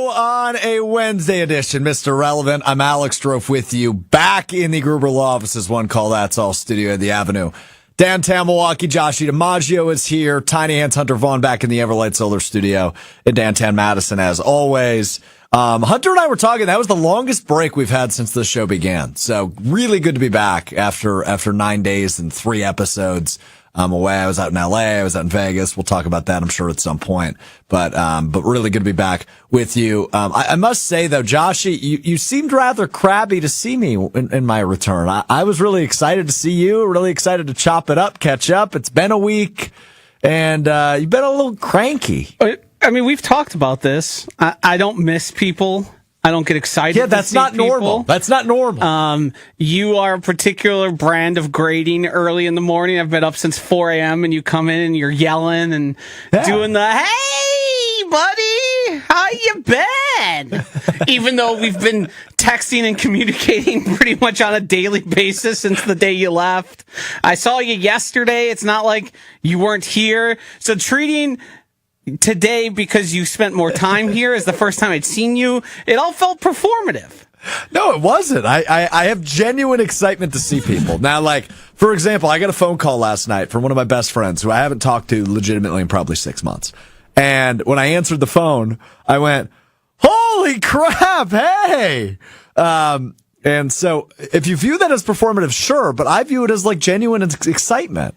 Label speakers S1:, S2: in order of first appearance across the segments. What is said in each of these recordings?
S1: on a Wednesday edition, Mr. Relevant. I'm Alex Strouf with you, back in the Gruber Law Office's One Call That's All studio at the Avenue. Downtown Milwaukee, JOSHY DiMaggio is here. Tiny Hands Hunter Vaughn back in the Everlight Solar Studio in downtown Madison, as always. Hunter and I were talking. That was the longest break we've had since this show began. So really good to be back after 9 days and 3 episodes. Away. I was out in LA. I was out in Vegas. We'll talk about that, I'm sure, at some point. But really good to be back with you. I must say, though, Joshy, you seemed rather crabby to see me in my return. I was really excited to see you, really excited to chop it up, catch up. It's been a week, and you've been a little cranky.
S2: I mean, we've talked about this. I don't miss people. I don't get excited.
S1: Yeah, that's not normal. That's not normal.
S2: You are a particular brand of grading early in the morning. I've been up since 4 a.m. and you come in and you're yelling and doing the, hey, buddy, how you been? Even though we've been texting and communicating pretty much on a daily basis since the day you left. I saw you yesterday. It's not like you weren't here. So treating today, because you spent more time here, is the first time I'd seen you, it all felt performative.
S1: No, it wasn't. I have genuine excitement to see people. Now, like, for example, I got a phone call last night from one of my best friends who I haven't talked to legitimately in probably 6 months. And when I answered the phone, I went, holy crap, hey! And so if you view that as performative, sure, but I view it as like genuine excitement.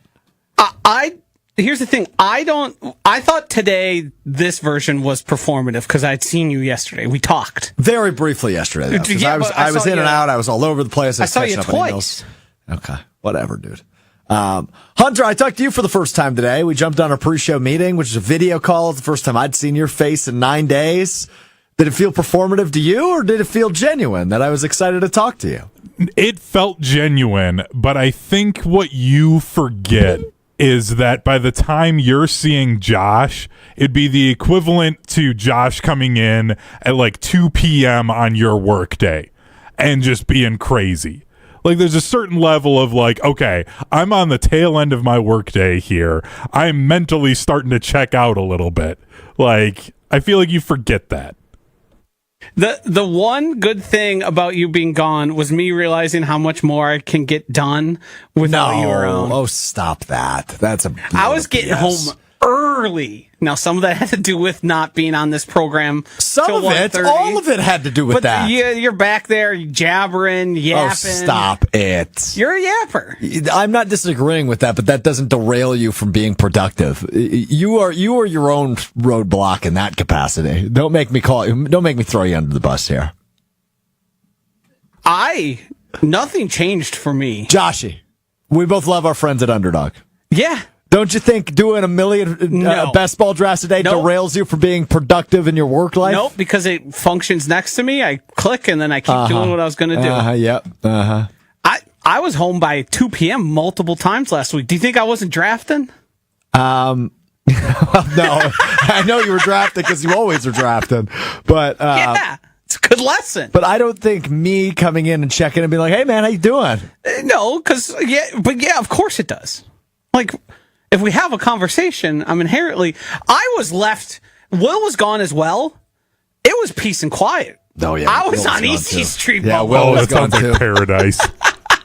S2: Here's the thing. I thought today this version was performative because I'd seen you yesterday. We talked.
S1: Very briefly yesterday, though.
S2: Yeah,
S1: I was in and out. I was all over the place.
S2: I saw you twice.
S1: Okay. Whatever, dude. Hunter, I talked to you for the first time today. We jumped on a pre-show meeting, which is a video call. It's the first time I'd seen your face in 9 days. Did it feel performative to you, or did it feel genuine that I was excited to talk to you?
S3: It felt genuine, but I think what you forget is that by the time you're seeing Josh, it'd be the equivalent to Josh coming in at like 2 p.m. on your work day and just being crazy. Like, there's a certain level of like, okay, I'm on the tail end of my work day here. I'm mentally starting to check out a little bit. Like, I feel like you forget that.
S2: The one good thing about you being gone was me realizing how much more I can get done without you around.
S1: Oh, stop that. That's a
S2: I was getting home early. Now, some of that had to do with not being on this program.
S1: Some of it, all of it had to do with that.
S2: You're back there jabbering, yapping.
S1: Oh, stop it.
S2: You're a yapper.
S1: I'm not disagreeing with that, but that doesn't derail you from being productive. You are your own roadblock in that capacity. Don't make me throw you under the bus here.
S2: Nothing changed for me.
S1: Joshy, we both love our friends at Underdog.
S2: Yeah.
S1: Don't you think doing a million best ball drafts a day derails you from being productive in your work life?
S2: Nope, because it functions next to me. I click and then I keep doing what I was going to do.
S1: Yep.
S2: I was home by 2 p.m. multiple times last week. Do you think I wasn't drafting?
S1: Well, no. I know you were drafting because you always are drafting. But
S2: yeah, it's a good lesson.
S1: But I don't think me coming in and checking and being like, hey, man, how you doing?
S2: No, because, of course it does. Like, if we have a conversation, I'm inherently... I was left... Will was gone as well. It was peace and quiet.
S1: Oh, yeah.
S2: I was on Easy Street.
S1: Yeah, Will was gone too.
S3: Paradise.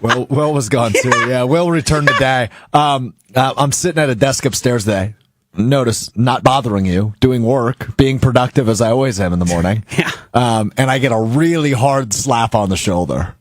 S1: Will was gone too. Yeah, Will returned today. I'm sitting at a desk upstairs today. Notice, not bothering you, doing work, being productive as I always am in the morning.
S2: Yeah.
S1: And I get a really hard slap on the shoulder.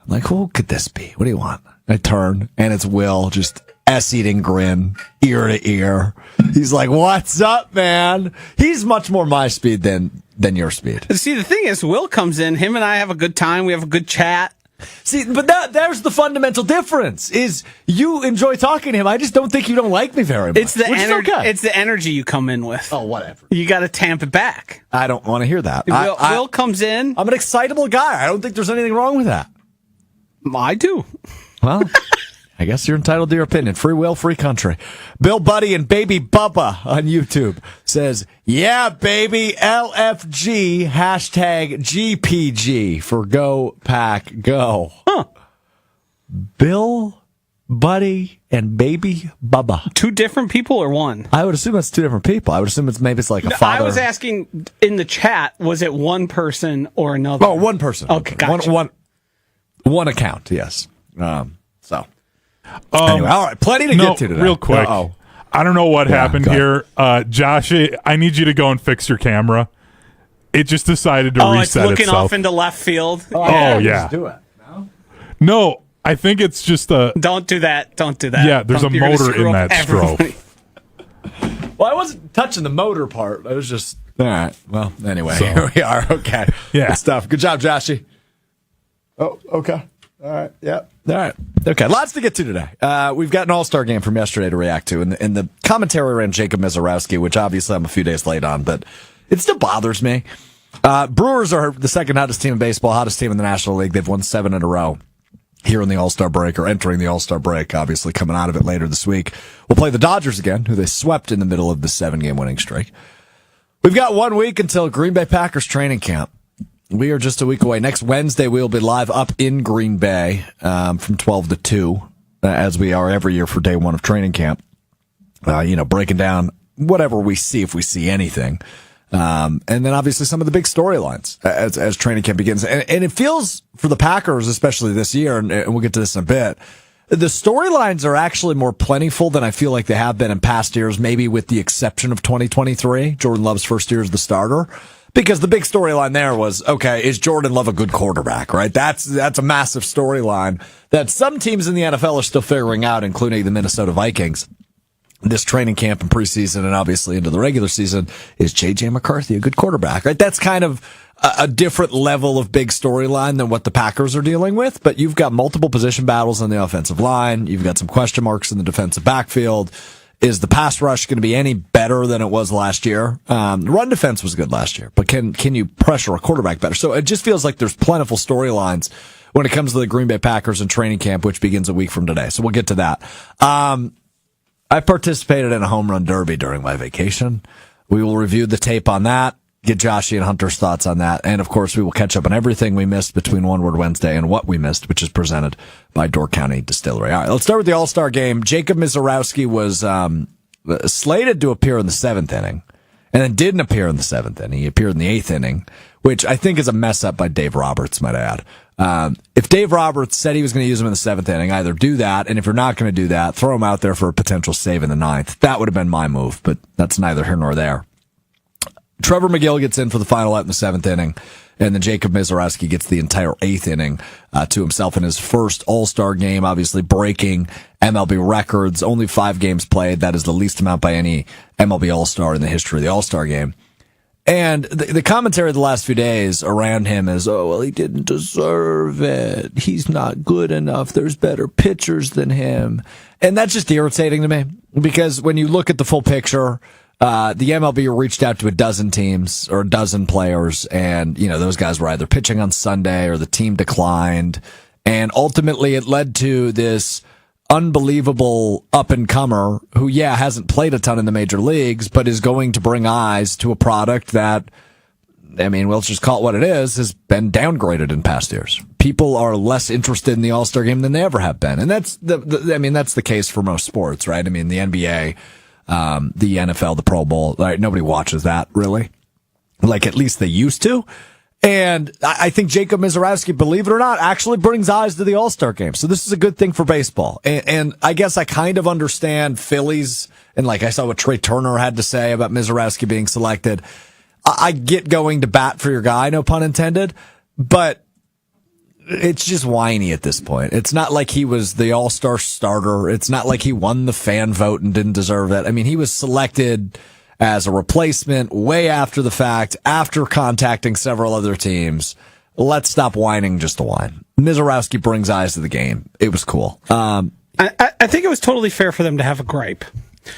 S1: I'm like, who could this be? What do you want? I turn, and it's Will, just ass-eating grin, ear to ear. He's like, what's up, man? He's much more my speed than your speed.
S2: See, the thing is, Will comes in, him and I have a good time, we have a good chat.
S1: See, but there's the fundamental difference, is you enjoy talking to him. I just don't think you don't like me very much.
S2: It's the energy. It's the energy you come in with.
S1: Oh, whatever.
S2: You got to tamp it back.
S1: I don't want to hear that.
S2: Will comes in.
S1: I'm an excitable guy. I don't think there's anything wrong with that.
S2: I do.
S1: Well, I guess you're entitled to your opinion. Free will, free country. Bill Buddy and Baby Bubba on YouTube says, yeah, baby, LFG, hashtag GPG for Go Pack Go.
S2: Huh.
S1: Bill Buddy and baby Bubba.
S2: Two different people or one?
S1: I would assume it's two different people. I would assume it's like a father.
S2: I was asking in the chat, was it one person or another?
S1: Oh, one person.
S2: Okay, gotcha.
S1: One account, yes. Anyway, all right, plenty to get to today.
S3: Real quick.
S1: Uh-oh.
S3: I don't know what happened here. Josh, I need you to go and fix your camera. It just decided to reset
S2: it's looking
S3: itself.
S2: off into left field.
S3: Yeah.
S1: Just do it.
S3: No, I think it's just a...
S2: Don't do that. Don't do that.
S3: Yeah, there's a motor in that Strouf.
S1: Well, I wasn't touching the motor part. I was just... All right. Well, anyway, here we are. Okay.
S3: Yeah.
S1: Good stuff. Good job, Joshy. Oh, okay. All right. Yep. All right. Okay. Lots to get to today. We've got an All-Star game from yesterday to react to, and the commentary around Jacob Misiorowski, which obviously I'm a few days late on, but it still bothers me. Brewers are the second hottest team in baseball, hottest team in the National League. They've won 7 in a row here in the All-Star break, or entering the All-Star break, obviously coming out of it later this week. We'll play the Dodgers again, who they swept in the middle of the 7-game winning streak. We've got 1 week until Green Bay Packers training camp. We are just a week away. Next Wednesday, we'll be live up in Green Bay from 12 to 2, as we are every year for day 1 of training camp. Breaking down whatever we see, if we see anything. And then obviously some of the big storylines as training camp begins. And it feels for the Packers, especially this year, and we'll get to this in a bit, the storylines are actually more plentiful than I feel like they have been in past years, maybe with the exception of 2023, Jordan Love's first year as the starter. Because the big storyline there was, okay, is Jordan Love a good quarterback, right? That's a massive storyline that some teams in the NFL are still figuring out, including the Minnesota Vikings. This training camp and preseason and obviously into the regular season, is J.J. McCarthy a good quarterback, right? That's kind of a different level of big storyline than what the Packers are dealing with, but you've got multiple position battles on the offensive line. You've got some question marks in the defensive backfield. Is the pass rush going to be any better than it was last year? Run defense was good last year, but can you pressure a quarterback better? So it just feels like there's plentiful storylines when it comes to the Green Bay Packers and training camp, which begins a week from today. So we'll get to that. I participated in a home run derby during my vacation. We will review the tape on that, get Joshy and Hunter's thoughts on that, and of course we will catch up on everything we missed between One Word Wednesday and what we missed, which is presented by Door County Distillery. All right, let's start with the All-Star game. Jacob Misiorowski was slated to appear in the 7th inning, and then didn't appear in the 7th inning. He appeared in the 8th inning, which I think is a mess up by Dave Roberts, might I add. If Dave Roberts said he was going to use him in the 7th inning, either do that, and if you're not going to do that, throw him out there for a potential save in the 9th. That would have been my move, but that's neither here nor there. Trevor McGill gets in for the final out in the 7th inning, and then Jacob Misiorowski gets the entire 8th inning to himself in his first All-Star game, obviously breaking MLB records. Only 5 games played. That is the least amount by any MLB All-Star in the history of the All-Star game. And the commentary the last few days around him is, oh, well, he didn't deserve it. He's not good enough. There's better pitchers than him. And that's just irritating to me because when you look at the full picture, the MLB reached out to a dozen teams or a dozen players, and, those guys were either pitching on Sunday or the team declined. And ultimately it led to this unbelievable up-and-comer who, hasn't played a ton in the major leagues, but is going to bring eyes to a product that, let's just call it what it is, has been downgraded in past years. People are less interested in the All-Star game than they ever have been. And that's that's the case for most sports, right? The NBA, the NFL, the Pro Bowl, right? Nobody watches that, really. Like, at least they used to. And I think Jacob Misiorowski, believe it or not, actually brings eyes to the All-Star game. So this is a good thing for baseball. And I guess I kind of understand Phillies, and like I saw what Trey Turner had to say about Misiorowski being selected. I get going to bat for your guy, no pun intended, but it's just whiny at this point. It's not like he was the All-Star starter. It's not like he won the fan vote and didn't deserve it. He was selected as a replacement way after the fact, after contacting several other teams. Let's stop whining just to whine. Misiorowski brings eyes to the game. It was cool.
S2: I think it was totally fair for them to have a gripe.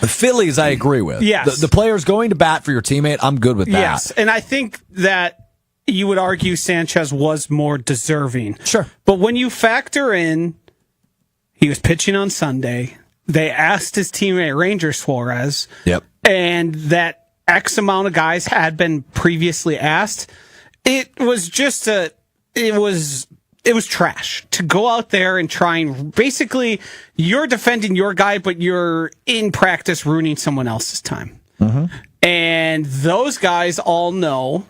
S1: The Phillies, I agree with.
S2: Yes.
S1: The players going to bat for your teammate, I'm good with that.
S2: Yes, and I think that you would argue Sanchez was more deserving.
S1: Sure.
S2: But when you factor in he was pitching on Sunday, they asked his teammate Ranger Suarez.
S1: Yep.
S2: And that X amount of guys had been previously asked. It was it was trash to go out there and try and basically you're defending your guy, but you're in practice ruining someone else's time. And those guys all know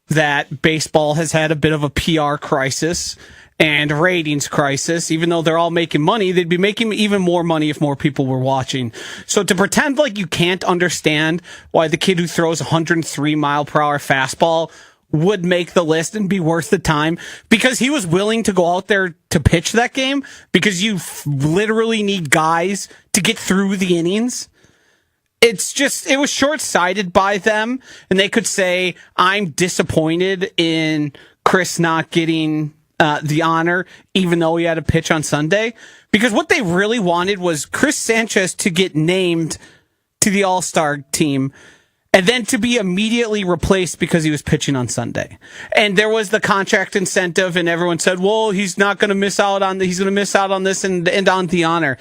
S2: that baseball has had a bit of a PR crisis and ratings crisis. Even though they're all making money, they'd be making even more money if more people were watching. So to pretend like you can't understand why the kid who throws 103 mile per hour fastball would make the list and be worth the time because he was willing to go out there to pitch that game because you literally need guys to get through the innings. It was short-sighted by them, and they could say, I'm disappointed in Chris not getting the honor, even though he had a pitch on Sunday. Because what they really wanted was Chris Sanchez to get named to the All-Star team and then to be immediately replaced because he was pitching on Sunday. And there was the contract incentive, and everyone said, well, he's not going to miss out on he's going to miss out on this and on the honor.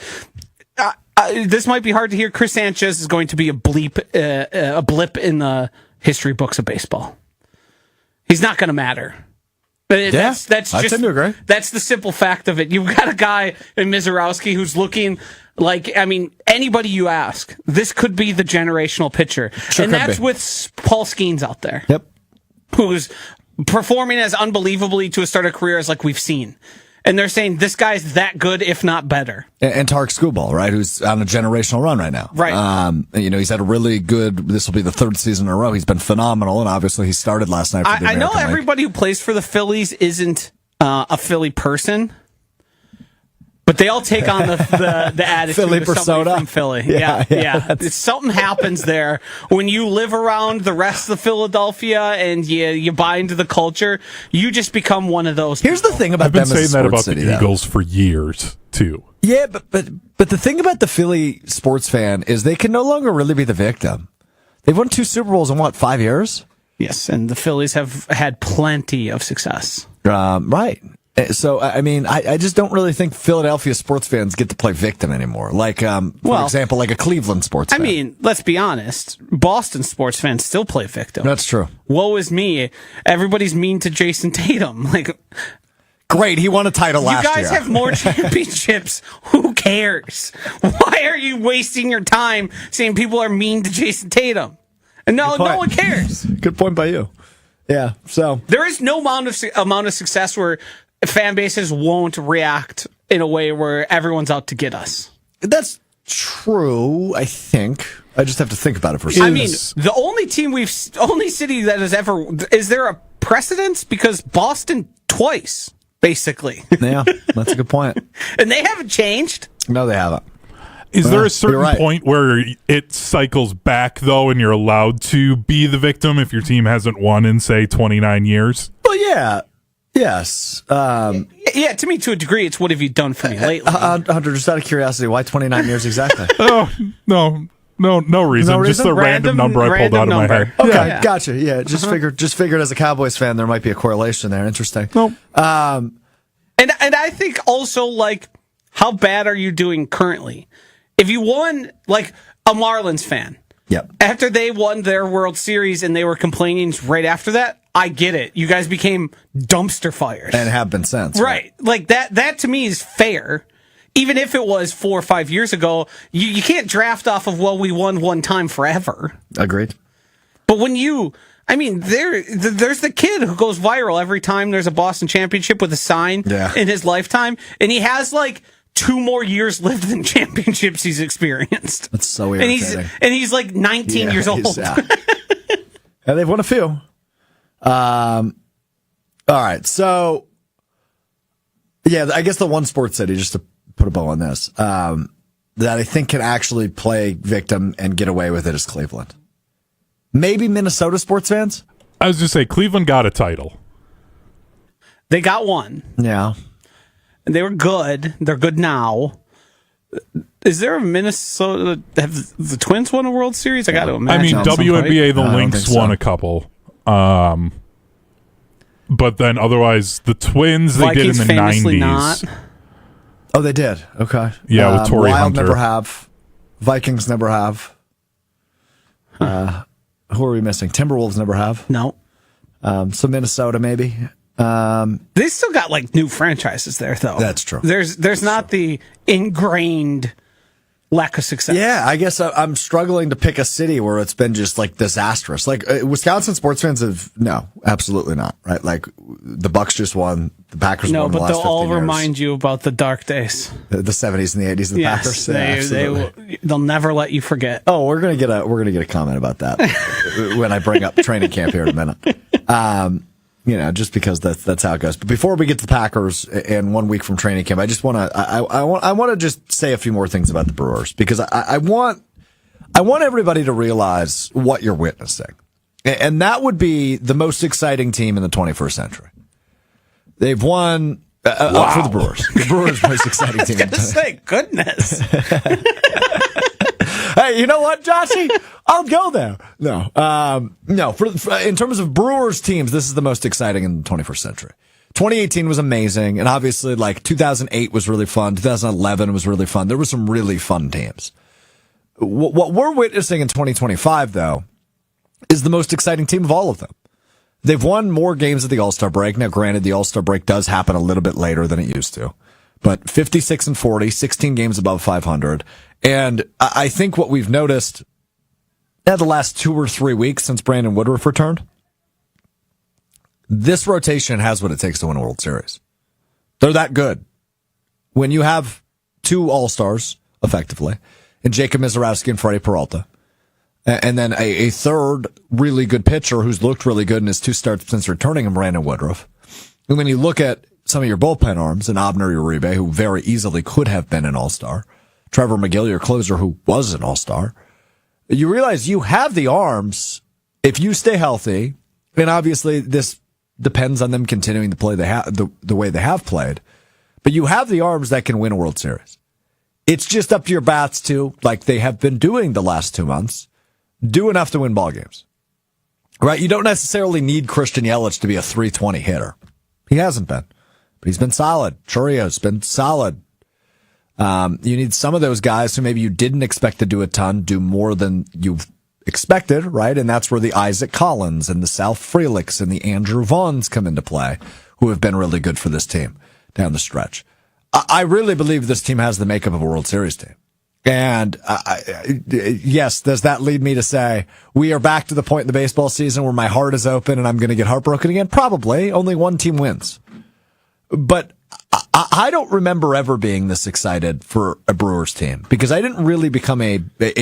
S2: This might be hard to hear. Chris Sanchez is going to be a blip in the history books of baseball. He's not going to matter. That's just,
S1: I tend to agree.
S2: That's the simple fact of it. You've got a guy in Misiorowski who's looking like, I mean, anybody you ask, this could be the generational pitcher.
S1: Sure,
S2: and that's with Paul Skeens out there.
S1: Yep.
S2: Who's performing as unbelievably to a start a career as like we've seen. And they're saying this guy's that good, if not better.
S1: And Tarek Skubal, right, who's on a generational run right now.
S2: Right.
S1: He's had a really good, this will be the third season in a row. He's been phenomenal, and obviously he started last night for the
S2: I know
S1: American
S2: everybody who plays for the Phillies isn't a Philly person, but they all take on the attitude
S1: Philly
S2: of somebody
S1: persona
S2: from Philly.
S1: Yeah.
S2: It's something happens there when you live around the rest of Philadelphia and you buy into the culture. You just become one of those.
S1: Here's the thing about
S3: I've been
S1: them as
S3: saying
S1: a
S3: that
S1: sports
S3: about
S1: city,
S3: the Eagles for years too.
S1: Yeah, but the thing about the Philly sports fan is they can no longer really be the victim. They've won 2 Super Bowls in 5 years?
S2: Yes, and the Phillies have had plenty of success.
S1: Right. So, I mean, I just don't really think Philadelphia sports fans get to play victim anymore. Like, for example, like a Cleveland sports fan.
S2: I mean, let's be honest. Boston sports fans still play victim.
S1: That's true.
S2: Woe is me. Everybody's mean to Jason Tatum. Like,
S1: great, he won a title last year.
S2: You guys have more championships. Who cares? Why are you wasting your time saying people are mean to Jason Tatum? And no one cares.
S1: Good point by you. Yeah, so
S2: there is no amount of success where fan bases won't react in a way where everyone's out to get us.
S1: That's true, I think. I just have to think about it for a second.
S2: I mean, the only city that has ever, is there a precedence? Because Boston twice, basically.
S1: Yeah, that's a good point.
S2: And they haven't changed.
S1: No, they haven't.
S3: Is there a certain
S1: right.
S3: point where it cycles back, though, and you're allowed to be the victim if your team hasn't won in, say, 29 years?
S1: Well, yeah. Yes.
S2: Yeah, to me, to a degree, it's what have you done for me lately?
S1: Hunter, just out of curiosity, why 29 years exactly?
S3: Oh, no reason. Just a random number I pulled out of my head.
S1: Okay, yeah. Gotcha. Yeah, just figured as a Cowboys fan there might be a correlation there. Interesting.
S3: Nope.
S2: And I think also, like, how bad are you doing currently? If you won, like, a Marlins fan,
S1: yep.
S2: After they won their World Series and they were complaining right after that, I get it. You guys became dumpster fires.
S1: And have been since.
S2: Right. Like, that to me is fair. Even if it was 4 or 5 years ago, you can't draft off of, well, we won one time forever.
S1: Agreed.
S2: But when there's the kid who goes viral every time there's a Boston championship with a sign in his lifetime, and he has, like, 2 more years lived than championships he's experienced.
S1: That's so irritating.
S2: And he's like 19 years old.
S1: Yeah, they've won a few. All right, so yeah, I guess the one sports city, just to put a bow on this, that I think can actually play victim and get away with it is Cleveland. Maybe Minnesota sports fans?
S3: I was just say Cleveland got a title.
S2: They got one.
S1: Yeah.
S2: And they were good. They're good now. Is there a Minnesota? Have the Twins won a World Series? I got to imagine.
S3: I mean, WNBA, the Lynx won a couple. But then otherwise, the Twins, they
S2: Vikings
S3: did in the 90s.
S2: Not.
S1: Oh, they did? Okay.
S3: Yeah, with Torrey
S1: Wild
S3: Hunter.
S1: never have. Vikings never have. Who are we missing? Timberwolves never have.
S2: No.
S1: So Minnesota, maybe.
S2: They still got like new franchises there, though.
S1: That's true.
S2: There's not the ingrained lack of success.
S1: Yeah, I guess I'm struggling to pick a city where it's been just like disastrous. Like Wisconsin sports fans no, absolutely not. Right? Like the Bucks just won, the Packers won the last 15 years.
S2: No, but they'll all remind you about the dark days,
S1: the 70s and the 80s of the Packers.
S2: They'll never let you forget.
S1: Oh, we're gonna get a comment about that when I bring up training camp here in a minute. Just because that's how it goes. But before we get to the Packers and 1 week from training camp, I just want to I want to just say a few more things about the Brewers, because I want everybody to realize what you're witnessing, and that would be the most exciting team in the 21st century. They've won for the Brewers. The Brewers' most exciting team.
S2: I was gonna say, goodness.
S1: Hey, you know what, Joshy? I'll go there. No. In terms of Brewers teams, this is the most exciting in the 21st century. 2018 was amazing, and obviously, 2008 was really fun. 2011 was really fun. There were some really fun teams. What we're witnessing in 2025, though, is the most exciting team of all of them. They've won more games at the All-Star break. Now, granted, the All-Star break does happen a little bit later than it used to. But 56-40, 16 games above 500. And I think what we've noticed the last 2 or 3 weeks since Brandon Woodruff returned, this rotation has what it takes to win a World Series. They're that good. When you have 2 All-Stars, effectively, and Jacob Misiorowski and Freddie Peralta, and then a third really good pitcher who's looked really good in his 2 starts since returning, in Brandon Woodruff. And when you look at some of your bullpen arms, and Abner Uribe, who very easily could have been an All-Star, Trevor McGill, your closer, who was an All-Star, you realize you have the arms if you stay healthy, and obviously this depends on them continuing to play the way they have played, but you have the arms that can win a World Series. It's just up to your bats to, like they have been doing the last 2 months, do enough to win ball games. Right? You don't necessarily need Christian Yelich to be a 320 hitter. He hasn't been. But he's been solid. Churrio's been solid. You need some of those guys who maybe you didn't expect to do a ton, do more than you've expected, right? And that's where the Isaac Collins and the Sal Freliks and the Andrew Vaughns come into play, who have been really good for this team down the stretch. I really believe this team has the makeup of a World Series team. And yes, does that lead me to say we are back to the point in the baseball season where my heart is open and I'm going to get heartbroken again? Probably. Only one team wins. But I don't remember ever being this excited for a Brewers team, because I didn't really become a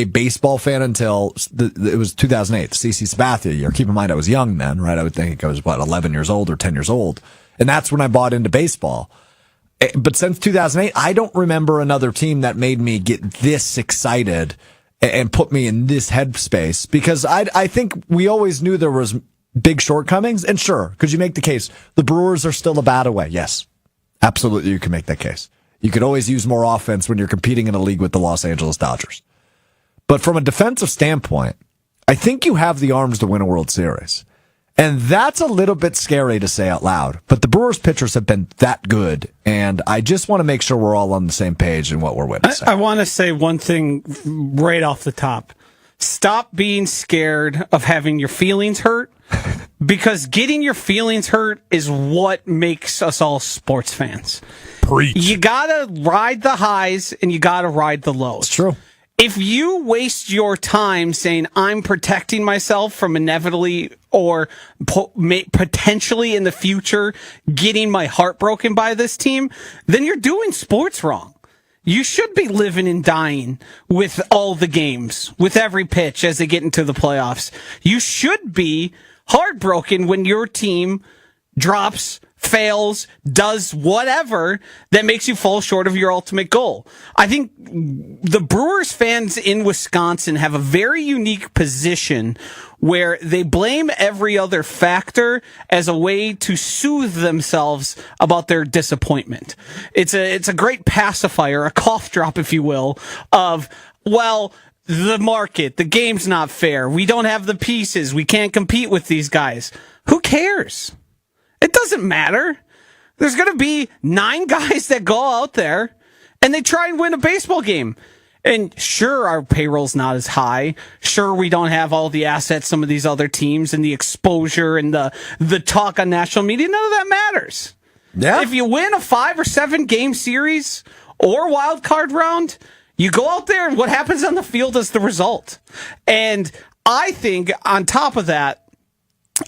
S1: baseball fan until it was 2008, the CC Sabathia year. Keep in mind, I was young then, right? I would think I was, 11 years old or 10 years old. And that's when I bought into baseball. But since 2008, I don't remember another team that made me get this excited and put me in this headspace, because I think we always knew there was big shortcomings. And sure, could you make the case the Brewers are still a bat away? Yes, absolutely, you can make that case. You could always use more offense when you're competing in a league with the Los Angeles Dodgers. But from a defensive standpoint, I think you have the arms to win a World Series. And that's a little bit scary to say out loud. But the Brewers pitchers have been that good, and I just want to make sure we're all on the same page in what we're witnessing.
S2: I want to say one thing right off the top. Stop being scared of having your feelings hurt, because getting your feelings hurt is what makes us all sports fans.
S3: Preach.
S2: You gotta ride the highs and you gotta ride the lows.
S1: It's true.
S2: If you waste your time saying, I'm protecting myself from inevitably or potentially in the future getting my heart broken by this team, then you're doing sports wrong. You should be living and dying with all the games, with every pitch as they get into the playoffs. You should be heartbroken when your team drops, fails, does whatever that makes you fall short of your ultimate goal. I think the Brewers fans in Wisconsin have a very unique position where they blame every other factor as a way to soothe themselves about their disappointment. It's a great pacifier, a cough drop, if you will, of, well, the market, the game's not fair. We don't have the pieces. We can't compete with these guys. Who cares? It doesn't matter. There's going to be 9 guys that go out there and they try and win a baseball game. And sure, our payroll's not as high. Sure, we don't have all the assets some of these other teams and the exposure and the talk on national media. None of that matters.
S1: Yeah.
S2: If you win a 5 or 7 game series or wild card round, you go out there and what happens on the field is the result. And I think on top of that,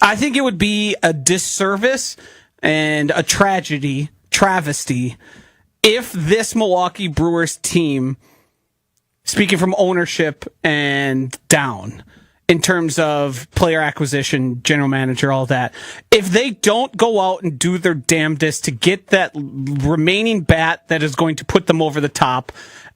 S2: I think it would be a disservice and a travesty, if this Milwaukee Brewers team, speaking from ownership and down, in terms of player acquisition, general manager, all that, if they don't go out and do their damnedest to get that remaining bat that is going to put them over the top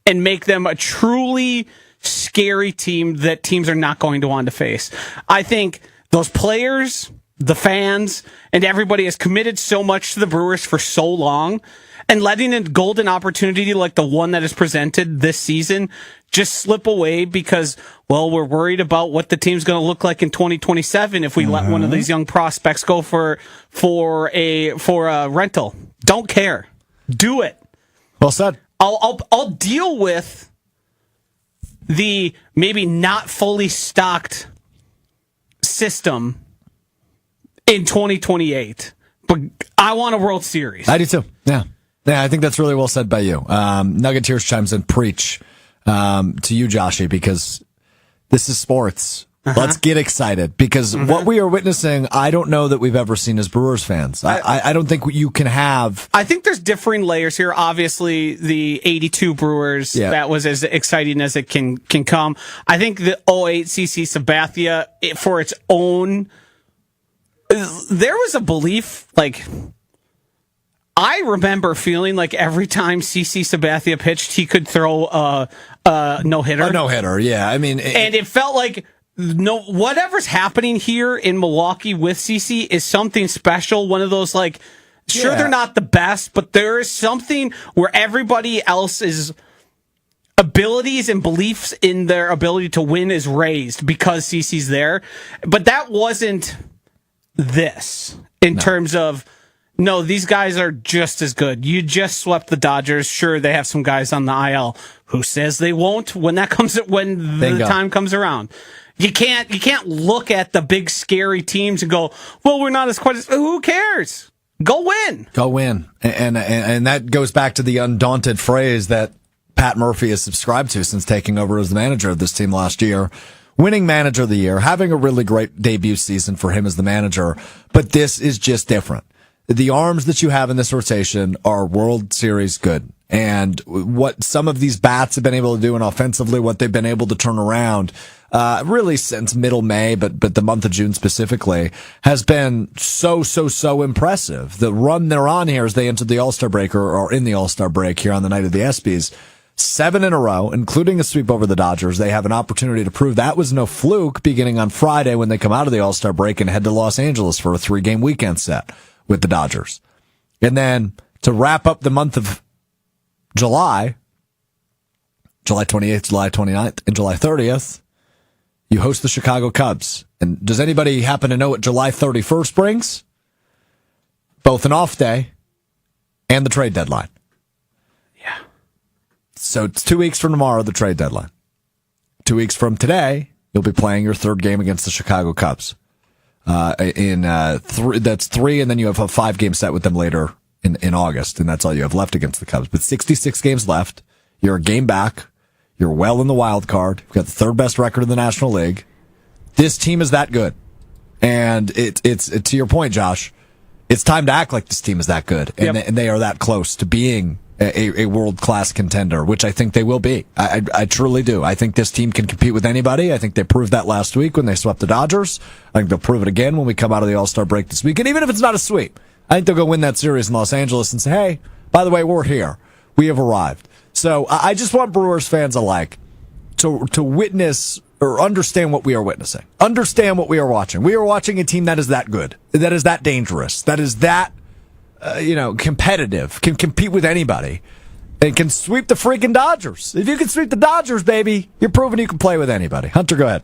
S2: and make them a truly scary team that teams are not going to want to face, I think those players, the fans, and everybody has committed so much to the Brewers for so long, and letting a golden opportunity like the one that is presented this season just slip away because, well, we're worried about what the team's going to look like in 2027 if we let one of these young prospects go for a rental. Don't care. Do it.
S1: Well said.
S2: I'll deal with the maybe not fully stocked system in 2028, but I want a World Series.
S1: I do too. Yeah, I think that's really well said by you. Nuggeteers chimes in, preach to you, Joshy, because this is sports. Let's get excited because what we are witnessing, I don't know that we've ever seen as Brewers fans. I don't think you can have.
S2: I think there's differing layers here. Obviously, the 82 Brewers, that was as exciting as it can come. I think the 08 CC Sabathia, for its own, there was a belief, like, I remember feeling like every time CC Sabathia pitched, he could throw a no-hitter.
S1: A no-hitter, yeah. I mean,
S2: and it felt like whatever's happening here in Milwaukee with CC is something special. One of those, like, sure, they're not the best, but there is something where everybody else's abilities and beliefs in their ability to win is raised because CC's there. But that wasn't this in terms of, no, these guys are just as good. You just swept the Dodgers. Sure, they have some guys on the IL. Who says they won't when the time comes around? You can't look at the big scary teams and go, well, we're not as quite as. Who cares? Go win.
S1: Go win. And that goes back to the undaunted phrase that Pat Murphy has subscribed to since taking over as the manager of this team last year. Winning manager of the year, having a really great debut season for him as the manager, but this is just different. The arms that you have in this rotation are World Series good. And what some of these bats have been able to do and offensively, what they've been able to turn around, really since middle May, but the month of June specifically, has been so impressive. The run they're on here as they entered the All-Star break or in the All-Star break here on the night of the ESPYs, 7 in a row, including a sweep over the Dodgers. They have an opportunity to prove that was no fluke beginning on Friday when they come out of the All-Star break and head to Los Angeles for a 3-game weekend set with the Dodgers. And then to wrap up the month of July 28th, July 29th, and July 30th, you host the Chicago Cubs. And does anybody happen to know what July 31st brings? Both an off day and the trade deadline.
S2: Yeah.
S1: So it's 2 weeks from tomorrow, the trade deadline. 2 weeks from today, you'll be playing your third game against the Chicago Cubs. That's 3, and then you have a 5-game set with them later in August, and that's all you have left against the Cubs. But 66 games left. You're a game back. You're well in the wild card. You've got the third best record in the National League. This team is that good. And it's to your point, Josh, it's time to act like this team is that good. And, and they are that close to being a world-class contender, which I think they will be. I truly do. I think this team can compete with anybody. I think they proved that last week when they swept the Dodgers. I think they'll prove it again when we come out of the All-Star break this week. And even if it's not a sweep, I think they'll go win that series in Los Angeles and say, hey, by the way, we're here. We have arrived. So I just want Brewers fans alike to witness or understand what we are witnessing. Understand what we are watching. We are watching a team that is that good, that is that dangerous, that is that competitive, can compete with anybody, and can sweep the freaking Dodgers. If you can sweep the Dodgers, baby, you're proving you can play with anybody. Hunter, go ahead.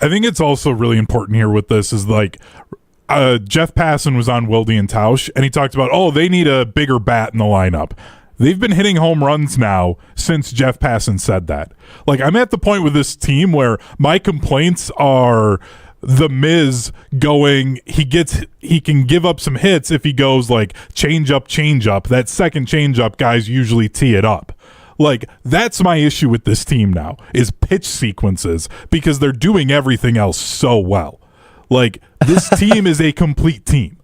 S3: I think it's also really important here with this is like Jeff Passan was on Wilde and Tausch, and he talked about, they need a bigger bat in the lineup. They've been hitting home runs now since Jeff Passan said that. Like, I'm at the point with this team where my complaints are the Miz going, he can give up some hits if he goes like change up. That second change up, guys usually tee it up. Like, that's my issue with this team now, is pitch sequences, because they're doing everything else so well. Like, this team is a complete team.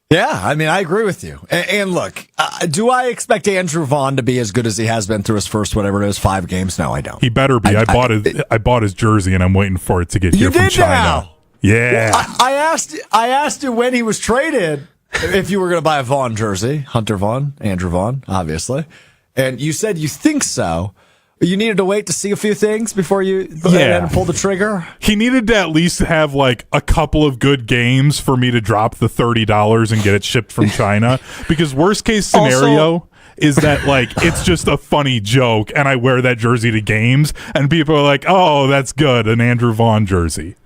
S1: Yeah, I mean, I agree with you. And look, do I expect Andrew Vaughn to be as good as he has been through his first, whatever it is, 5 games? No, I don't.
S3: He better be. I bought his jersey, and I'm waiting for it to get here from China.
S1: Now.
S3: Yeah.
S1: Well, I asked you when he was traded if you were going to buy a Vaughn jersey. Hunter Vaughn, Andrew Vaughn, obviously. And you said you think so. You needed to wait to see a few things before you pull the trigger?
S3: He needed to at least have like a couple of good games for me to drop the $30 and get it shipped from China. Because worst case scenario is that like it's just a funny joke and I wear that jersey to games and people are like, oh, that's good, an Andrew Vaughn jersey.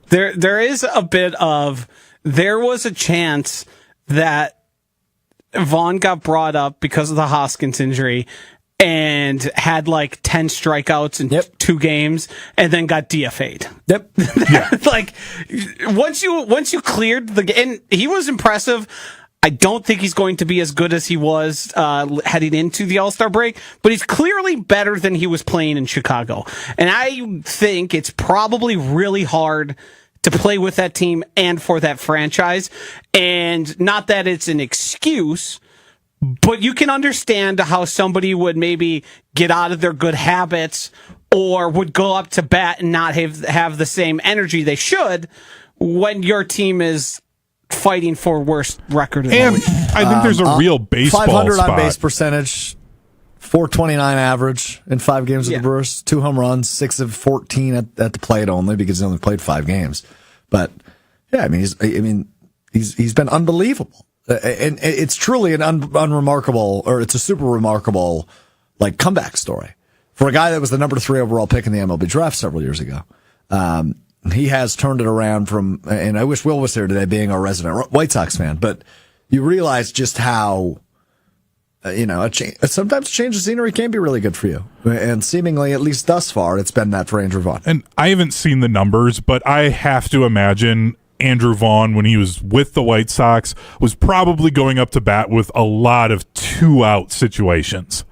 S2: There is a bit of, there was a chance that Vaughn got brought up because of the Hoskins injury and had like 10 strikeouts in 2 games and then got DFA'd.
S1: Yep.
S3: Yeah.
S2: Like once you cleared and he was impressive. I don't think he's going to be as good as he was heading into the All-Star break, but he's clearly better than he was playing in Chicago. And I think it's probably really hard to play with that team and for that franchise. And not that it's an excuse, but you can understand how somebody would maybe get out of their good habits or would go up to bat and not have the same energy they should when your team is fighting for worst record in the league.
S3: I think there's a real baseball
S1: 500
S3: spot.
S1: on base percentage, 429 average in 5 games with the Brewers, 2 home runs, 6 of 14 at the plate only because he only played 5 games. But yeah, I mean he's been unbelievable. And it's truly an unremarkable, or it's a super remarkable, like, comeback story for a guy that was the number 3 overall pick in the MLB draft several years ago. He has turned it around from, and I wish Will was here today, being our resident White Sox fan, but you realize just how, sometimes a change of scenery can be really good for you. And seemingly, at least thus far, it's been that for Andrew Vaughn.
S3: And I haven't seen the numbers, but I have to imagine Andrew Vaughn, when he was with the White Sox, was probably going up to bat with a lot of 2-out situations,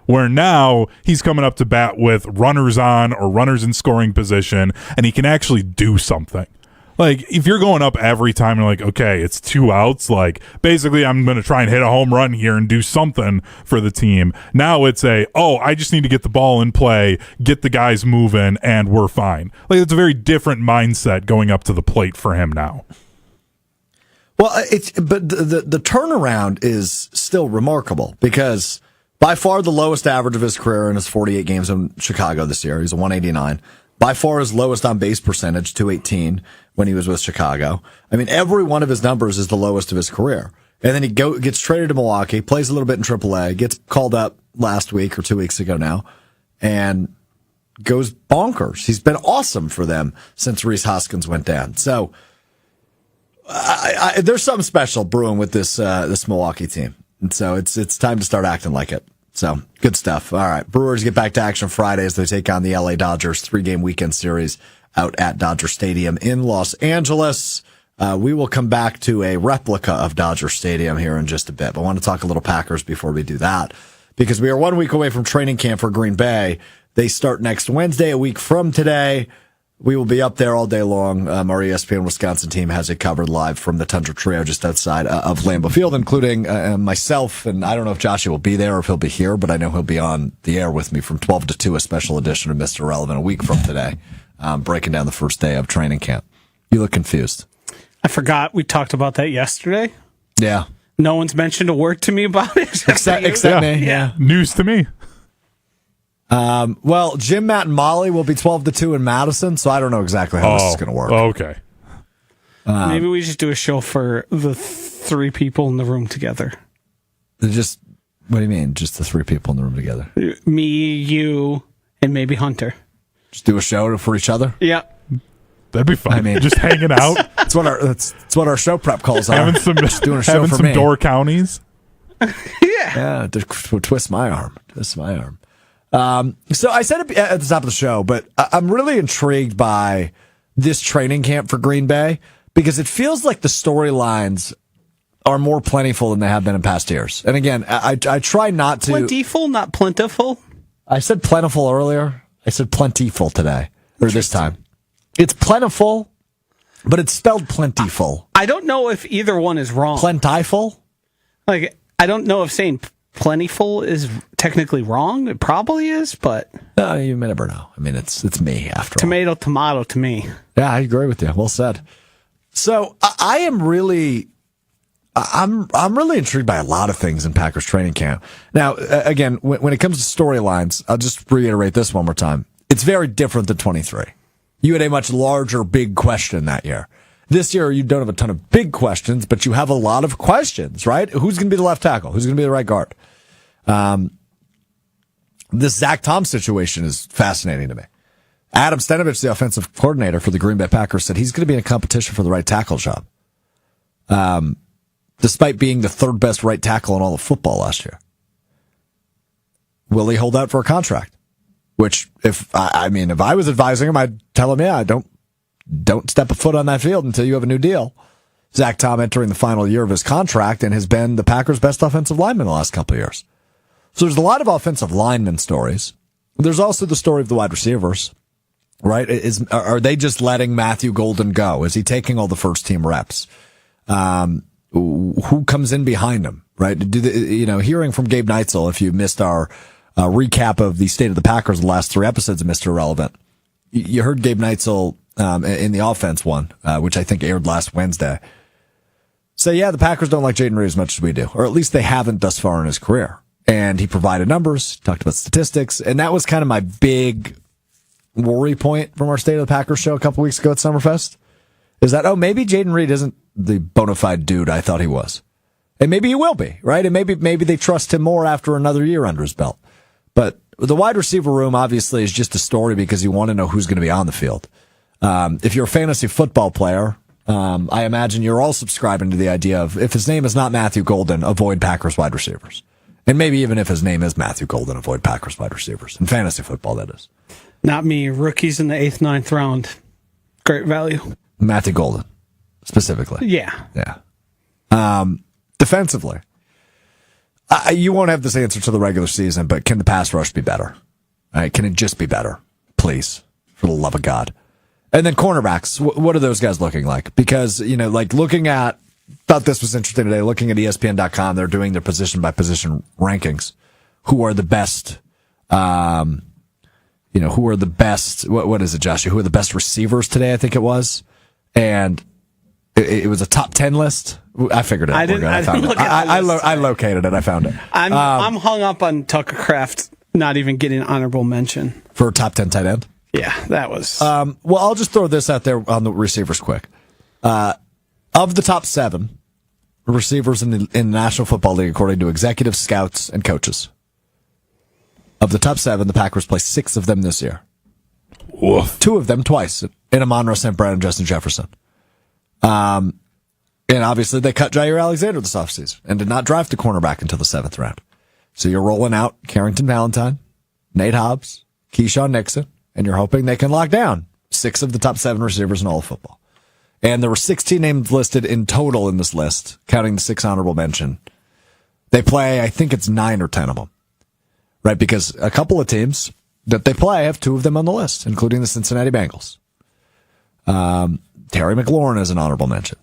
S3: where now he's coming up to bat with runners on or runners in scoring position, and he can actually do something. Like, if you're going up every time, you're like, okay, it's 2 outs, like, basically I'm going to try and hit a home run here and do something for the team. Now it's I just need to get the ball in play, get the guys moving, and we're fine. Like, it's a very different mindset going up to the plate for him now.
S1: Well, but the turnaround is still remarkable because by far the lowest average of his career in his 48 games in Chicago this year, he's a 189. By far his lowest on base percentage, 218, when he was with Chicago. I mean, every one of his numbers is the lowest of his career. And then he gets traded to Milwaukee, plays a little bit in AAA, gets called up last week or 2 weeks ago now, and goes bonkers. He's been awesome for them since Rhys Hoskins went down. So there's something special brewing with this Milwaukee team. And so it's time to start acting like it. So, good stuff. All right. Brewers get back to action Friday as they take on the LA Dodgers 3-game weekend series out at Dodger Stadium in Los Angeles. We will come back to a replica of Dodger Stadium here in just a bit. But I want to talk a little Packers before we do that because we are 1 week away from training camp for Green Bay. They start next Wednesday, a week from today. We will be up there all day long. Our ESPN Wisconsin team has it covered live from the Tundra Trio just outside of Lambeau Field, including myself. And I don't know if Joshua will be there or if he'll be here, but I know he'll be on the air with me from 12 to 2, a special edition of Mr. Relevant a week from today, breaking down the first day of training camp. You look confused.
S2: I forgot we talked about that yesterday.
S1: Yeah.
S2: No one's mentioned a word to me about it.
S1: Except me. Yeah.
S3: News to me.
S1: Well, Jim, Matt, and Molly will be 12 to 2 in Madison, so I don't know exactly how this is going to work.
S3: Okay.
S2: Maybe we just do a show for the 3 people in the room together.
S1: What do you mean? Just the 3 people in the room together?
S2: Me, you, and maybe Hunter.
S1: Just do a show for each other?
S2: Yeah.
S3: That'd be fun. I mean, just hanging out.
S1: That's what our show prep calls are.
S3: Having some
S1: just doing a show
S3: having
S1: for
S3: some
S1: me.
S3: Door counties.
S2: Yeah.
S1: Twist my arm. So I said it at the top of the show, but I'm really intrigued by this training camp for Green Bay because it feels like the storylines are more plentiful than they have been in past years. And again, I try not to...
S2: Plentiful, not plentiful?
S1: I said plentiful earlier. I said plentiful today, or this time. It's plentiful, but it's spelled plentiful.
S2: I don't know if either one is wrong.
S1: Plentiful?
S2: Like, I don't know if saying plentiful is technically wrong. It probably is, but...
S1: You may never know. I mean, it's me, after
S2: all. Tomato to me.
S1: Yeah, I agree with you. Well said. So, I am really... I'm really intrigued by a lot of things in Packers training camp. Now, again, when it comes to storylines, I'll just reiterate this one more time. It's very different than 23. You had a much larger big question that year. This year, you don't have a ton of big questions, but you have a lot of questions, right? Who's going to be the left tackle? Who's going to be the right guard? This Zach Tom situation is fascinating to me. Adam Stenavich, the offensive coordinator for the Green Bay Packers, said he's going to be in a competition for the right tackle job. Despite being the third best right tackle in all of football last year. Will he hold out for a contract? Which, if I was advising him, I'd tell him, yeah, don't step a foot on that field until you have a new deal. Zach Tom entering the final year of his contract and has been the Packers' best offensive lineman the last couple of years. So there's a lot of offensive lineman stories. There's also the story of the wide receivers, right? Are they just letting Matthew Golden go? Is he taking all the first team reps? Who comes in behind him, right? Hearing from Gabe Neitzel, if you missed our recap of the state of the Packers the last 3 episodes of Mr. Irrelevant, you heard Gabe Neitzel in the offense one, which I think aired last Wednesday, say, yeah, the Packers don't like Jayden Reed as much as we do, or at least they haven't thus far in his career. And he provided numbers, talked about statistics, and that was kind of my big worry point from our State of the Packers show a couple weeks ago at Summerfest, is that, maybe Jayden Reed isn't the bona fide dude I thought he was. And maybe he will be, right? And maybe they trust him more after another year under his belt. But the wide receiver room obviously is just a story because you want to know who's going to be on the field. If you're a fantasy football player, I imagine you're all subscribing to the idea of, if his name is not Matthew Golden, avoid Packers wide receivers. And maybe even if his name is Matthew Golden, avoid Packers wide receivers. In fantasy football, that is.
S2: Not me. Rookies in the 8th, 9th round. Great value.
S1: Matthew Golden, specifically.
S2: Yeah.
S1: Defensively, you won't have this answer to the regular season, but can the pass rush be better? All right, can it just be better? Please, for the love of God. And then cornerbacks, what are those guys looking like? Because, thought this was interesting today, looking at ESPN.com, they're doing their position-by-position rankings. Who are the best, who are the best, what is it, Joshie? Who are the best receivers today, I think it was. And it was a top 10 list. I figured it out. I located it. I found it.
S2: I'm hung up on Tucker Kraft not even getting an honorable mention.
S1: For a top 10 tight end?
S2: Yeah, that was...
S1: well, I'll just throw this out there on the receivers quick. Of the top 7 receivers in the National Football League, according to executives, scouts, and coaches, of the top 7, the Packers play 6 of them this year.
S3: Woof.
S1: 2 of them twice, in Amon-Ra St. Brown and Justin Jefferson. And obviously they cut Jair Alexander this offseason and did not draft a cornerback until the 7th round. So you're rolling out Carrington Valentine, Nate Hobbs, Keyshawn Nixon, and you're hoping they can lock down 6 of the top 7 receivers in all of football. And there were 16 names listed in total in this list, counting the 6 honorable mention. They play, I think it's 9 or 10 of them, right? Because a couple of teams that they play have 2 of them on the list, including the Cincinnati Bengals. Terry McLaurin is an honorable mention,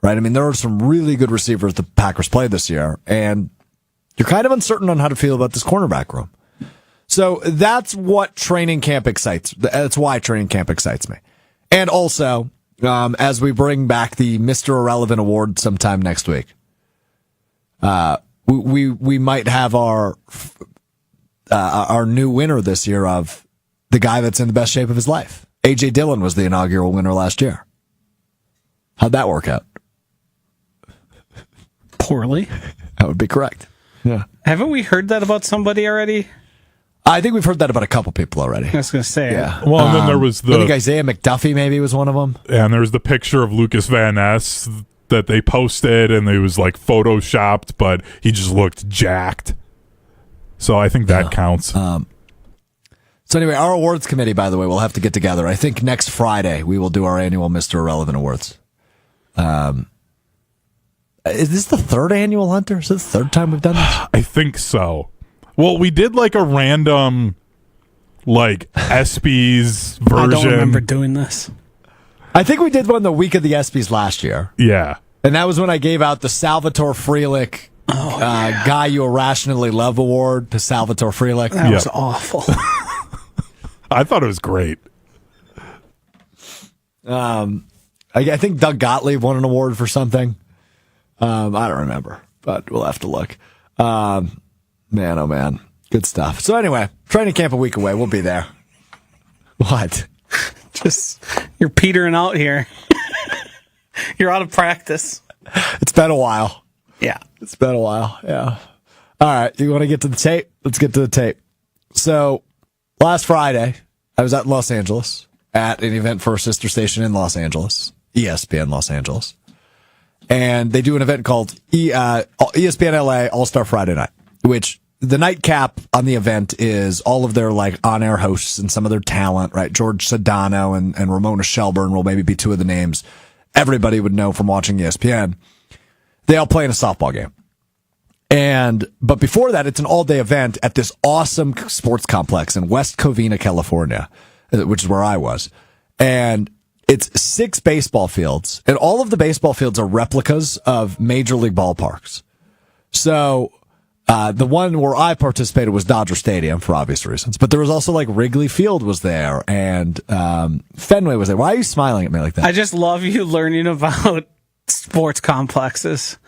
S1: right? I mean, there are some really good receivers the Packers played this year, and you're kind of uncertain on how to feel about this cornerback room. So that's what training camp excites. That's why training camp excites me. And also, as we bring back the Mr. Irrelevant Award sometime next week, we might have our new winner this year of the guy that's in the best shape of his life. A.J. Dillon was the inaugural winner last year. How'd that work out?
S2: Poorly.
S1: That would be correct. Yeah.
S2: Haven't we heard that about somebody already?
S1: I think we've heard that about a couple people already.
S2: I was going to say.
S1: Yeah.
S3: Well, and then there was
S1: I think Isaiah McDuffie maybe was one of them.
S3: Yeah, and there was the picture of Lucas Van Ness that they posted, and it was like photoshopped, but he just looked jacked. So I think that counts.
S1: So anyway, our awards committee, by the way, we'll have to get together. I think next Friday we will do our annual Mr. Irrelevant Awards. Is this the third annual, Hunter? Is this the third time we've done this?
S3: I think so. Well, we did like a random, like, ESPYs version.
S2: I don't remember doing this.
S1: I think we did one the week of the ESPYs last year.
S3: Yeah.
S1: And that was when I gave out the Salvatore Frelick Guy You Irrationally Love Award to Salvatore Frelick.
S2: That was awful.
S3: I thought it was great.
S1: I think Doug Gottlieb won an award for something. I don't remember, but we'll have to look. Man, oh man. Good stuff. So anyway, training camp a week away. We'll be there. What?
S2: Just, you're petering out here. You're out of practice.
S1: It's been a while.
S2: Yeah.
S1: It's been a while. Yeah. All right. You want to get to the tape? Let's get to the tape. So last Friday, I was at Los Angeles at an event for a sister station in Los Angeles, ESPN Los Angeles. And they do an event called ESPN LA All-Star Friday Night, which the nightcap on the event is all of their like on-air hosts and some of their talent, right? George Sedano and Ramona Shelburne will maybe be two of the names everybody would know from watching ESPN. They all play in a softball game. But before that, it's an all-day event at this awesome sports complex in West Covina, California, which is where I was. And it's 6 baseball fields, and all of the baseball fields are replicas of major league ballparks. So the one where I participated was Dodger Stadium for obvious reasons, but there was also like Wrigley Field was there, and Fenway was there. Why are you smiling at me like that?
S2: I just love you learning about sports complexes.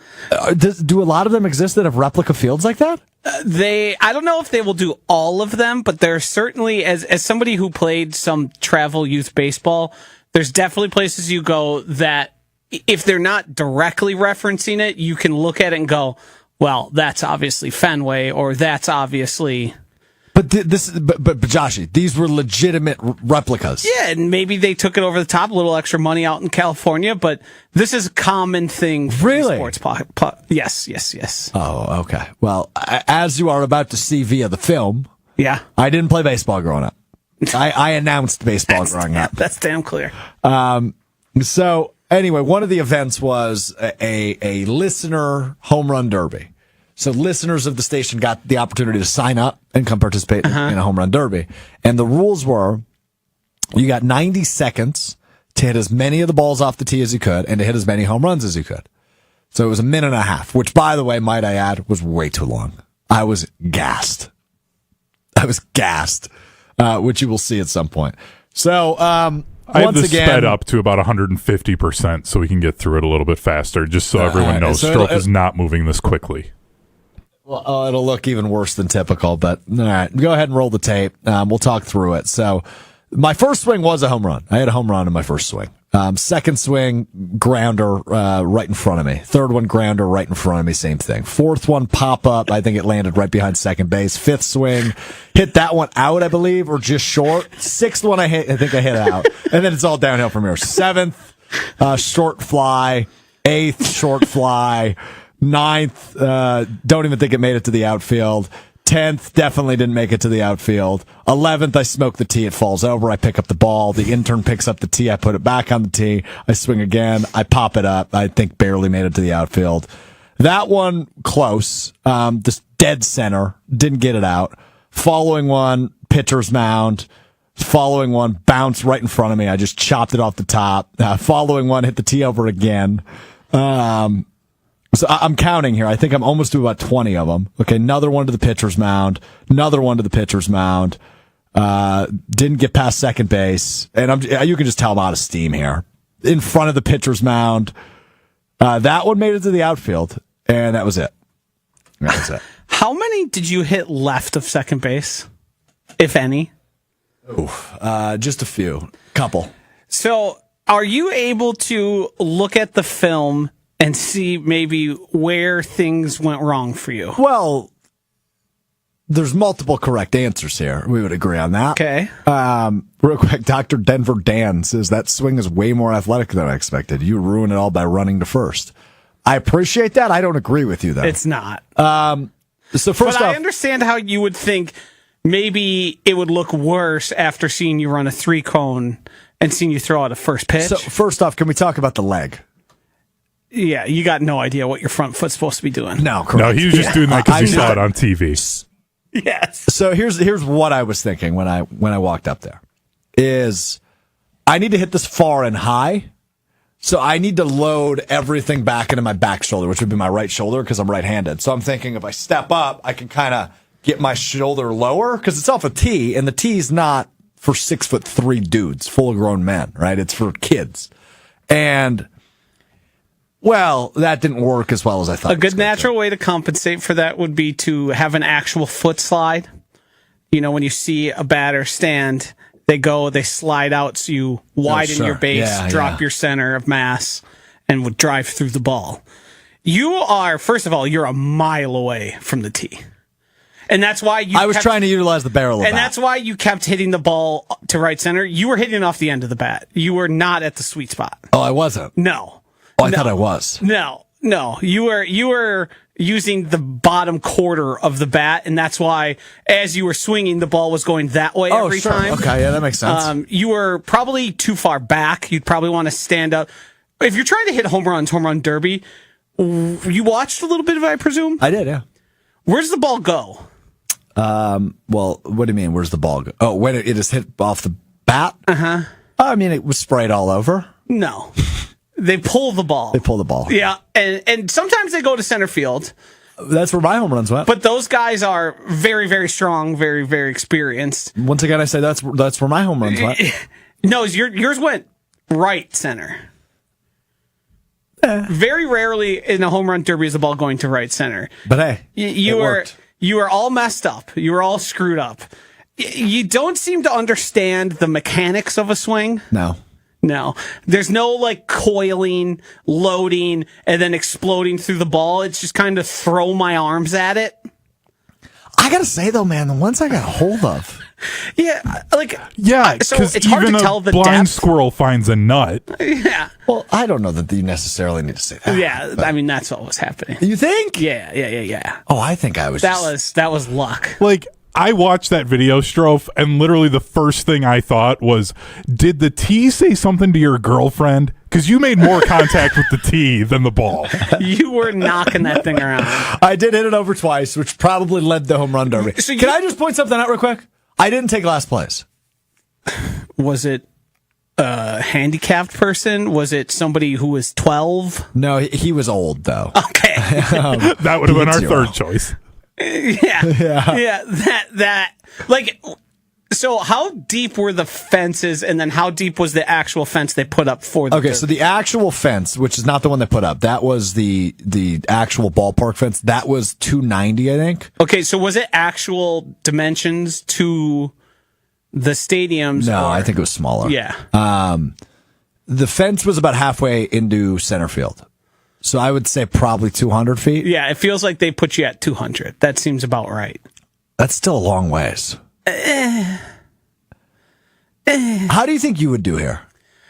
S1: Do a lot of them exist that have replica fields like that?
S2: I don't know if they will do all of them, but there's certainly, as somebody who played some travel youth baseball, there's definitely places you go that if they're not directly referencing it, you can look at it and go, well, that's obviously Fenway, or that's obviously.
S1: But but Joshy, these were legitimate replicas.
S2: Yeah, and maybe they took it over the top, a little extra money out in California, but this is a common thing for
S1: really?
S2: Sports yes.
S1: Oh, okay. Well, as you are about to see via the film,
S2: yeah,
S1: I didn't play baseball growing up. I announced baseball growing up.
S2: That's damn clear.
S1: So anyway, one of the events was a listener home run derby. So listeners of the station got the opportunity to sign up and come participate in a home run derby. And the rules were you got 90 seconds to hit as many of the balls off the tee as you could and to hit as many home runs as you could. So it was a minute and a half, which, by the way, might I add, was way too long. I was gassed. Which you will see at some point. So,
S3: I have this sped up to about 150% so we can get through it a little bit faster, just so everyone knows Strouf is not moving this quickly.
S1: Well, it'll look even worse than typical, but all right, go ahead and roll the tape. We'll talk through it. So my first swing was a home run. I had a home run in my first swing. Second swing, grounder right in front of me. Third one, grounder right in front of me, same thing. Fourth one, pop up. I think it landed right behind second base. Fifth swing, hit that one out, I believe, or just short. Sixth one, I think I hit out. And then it's all downhill from here. Seventh, short fly. Eighth, short fly. Ninth, don't even think it made it to the outfield. 10th, definitely didn't make it to the outfield. 11th, I smoke the tee. It falls over. I pick up the ball. The intern picks up the tee. I put it back on the tee. I swing again. I pop it up. I think barely made it to the outfield. That one, close. Just dead center. Didn't get it out. Following one, pitcher's mound. Following one, bounced right in front of me. I just chopped it off the top. Following one, hit the tee over again. So I'm counting here. I think I'm almost to about 20 of them. Okay, another one to the pitcher's mound. Another one to the pitcher's mound. Didn't get past second base. And you can just tell I'm out of steam here. In front of the pitcher's mound. That one made it to the outfield. And that was it.
S2: How many did you hit left of second base, if any?
S1: Just a few. Couple.
S2: So are you able to look at the film and see maybe where things went wrong for you?
S1: Well, there's multiple correct answers here. We would agree on that.
S2: Okay.
S1: Real quick, Dr. Denver Dan says that swing is way more athletic than I expected. You ruin it all by running to first. I appreciate that. I don't agree with you, though.
S2: It's not.
S1: So first
S2: But
S1: off,
S2: I understand how you would think maybe it would look worse after seeing you run a 3-cone and seeing you throw out a first pitch.
S1: so first off, can we talk about the leg?
S2: Yeah, you got no idea what your front foot's supposed to be doing.
S1: No, correct.
S3: No, he was just doing that because he saw
S1: I-
S3: it on TV.
S2: Yes.
S1: So here's what I was thinking when I walked up there is I need to hit this far and high. So I need to load everything back into my back shoulder, which would be my right shoulder because I'm right-handed. So I'm thinking if I step up, I can kind of get my shoulder lower because it's off a tee, and the tee's not for 6'3" dudes, full-grown men, right? It's for kids. And well, that didn't work as well as I thought.
S2: A good natural way to compensate for that would be to have an actual foot slide. You know, when you see a batter stand, they slide out so you widen your base, drop your center of mass, and would drive through the ball. You are, first of all, you're a mile away from the tee. And that's why I was
S1: trying to utilize the barrel of
S2: and
S1: that.
S2: that's why you kept hitting the ball to right center. You were hitting off the end of the bat. You were not at the sweet spot.
S1: Oh, I wasn't.
S2: No.
S1: Oh, I thought I was.
S2: No. You were using the bottom quarter of the bat, and that's why as you were swinging, the ball was going that way every time.
S1: Okay, yeah, that makes sense.
S2: You were probably too far back. You'd probably want to stand up. If you're trying to hit home run derby, you watched a little bit of it, I presume?
S1: I did, yeah.
S2: Where's the ball go?
S1: Well, what do you mean? Where's the ball go? Oh, when it just hit off the bat?
S2: Uh-huh.
S1: I mean, it was sprayed all over.
S2: No. They pull the ball.
S1: They pull the ball.
S2: Yeah, and sometimes they go to center field.
S1: That's where my home runs went.
S2: But those guys are very, very strong, very, very experienced.
S1: Once again, I say that's where my home runs went.
S2: No, yours went right center. Very rarely in a home run derby is the ball going to right center.
S1: But hey,
S2: you were all messed up. You were all screwed up. You don't seem to understand the mechanics of a swing. No, there's no like coiling, loading, and then exploding through the ball. It's just kind of throw my arms at it.
S1: I gotta say though, man, the ones I got a hold of.
S2: Yeah, so
S3: because
S2: it's hard
S3: even
S2: to tell
S3: a
S2: the
S3: blind
S2: depth.
S3: squirrel finds a nut.
S2: Yeah,
S1: Well, I don't know that you necessarily need to say that.
S2: yeah. I mean, that's what was happening.
S1: You think?
S2: Yeah.
S1: Oh, I think I was.
S2: That was luck.
S3: Like, I watched that video, Strouf, and literally the first thing I thought was, did the tee say something to your girlfriend? Because you made more contact with the tee than the ball.
S2: You were knocking that thing around.
S1: I did hit it over twice, which probably led to home run derby.
S2: So
S1: Can I just point something out real quick? I didn't take last place.
S2: Was it a handicapped person? Was it somebody who was 12?
S1: No, he was old though.
S2: Okay.
S3: That would have been our
S1: 0.
S3: third choice.
S2: Yeah. That like, so how deep were the fences, and then how deep was the actual fence they put up for the
S1: Okay,
S2: derby?
S1: so the actual fence, which is not the one they put up, that was the actual ballpark fence. That was 290, I think.
S2: Okay, so was it actual dimensions to the stadiums?
S1: No,
S2: or-
S1: I think it was smaller.
S2: Yeah.
S1: The fence was about halfway into center field. So I would say probably 200 feet.
S2: Yeah, it feels like they put you at 200. That seems about right.
S1: That's still a long ways. How do you think you would do here?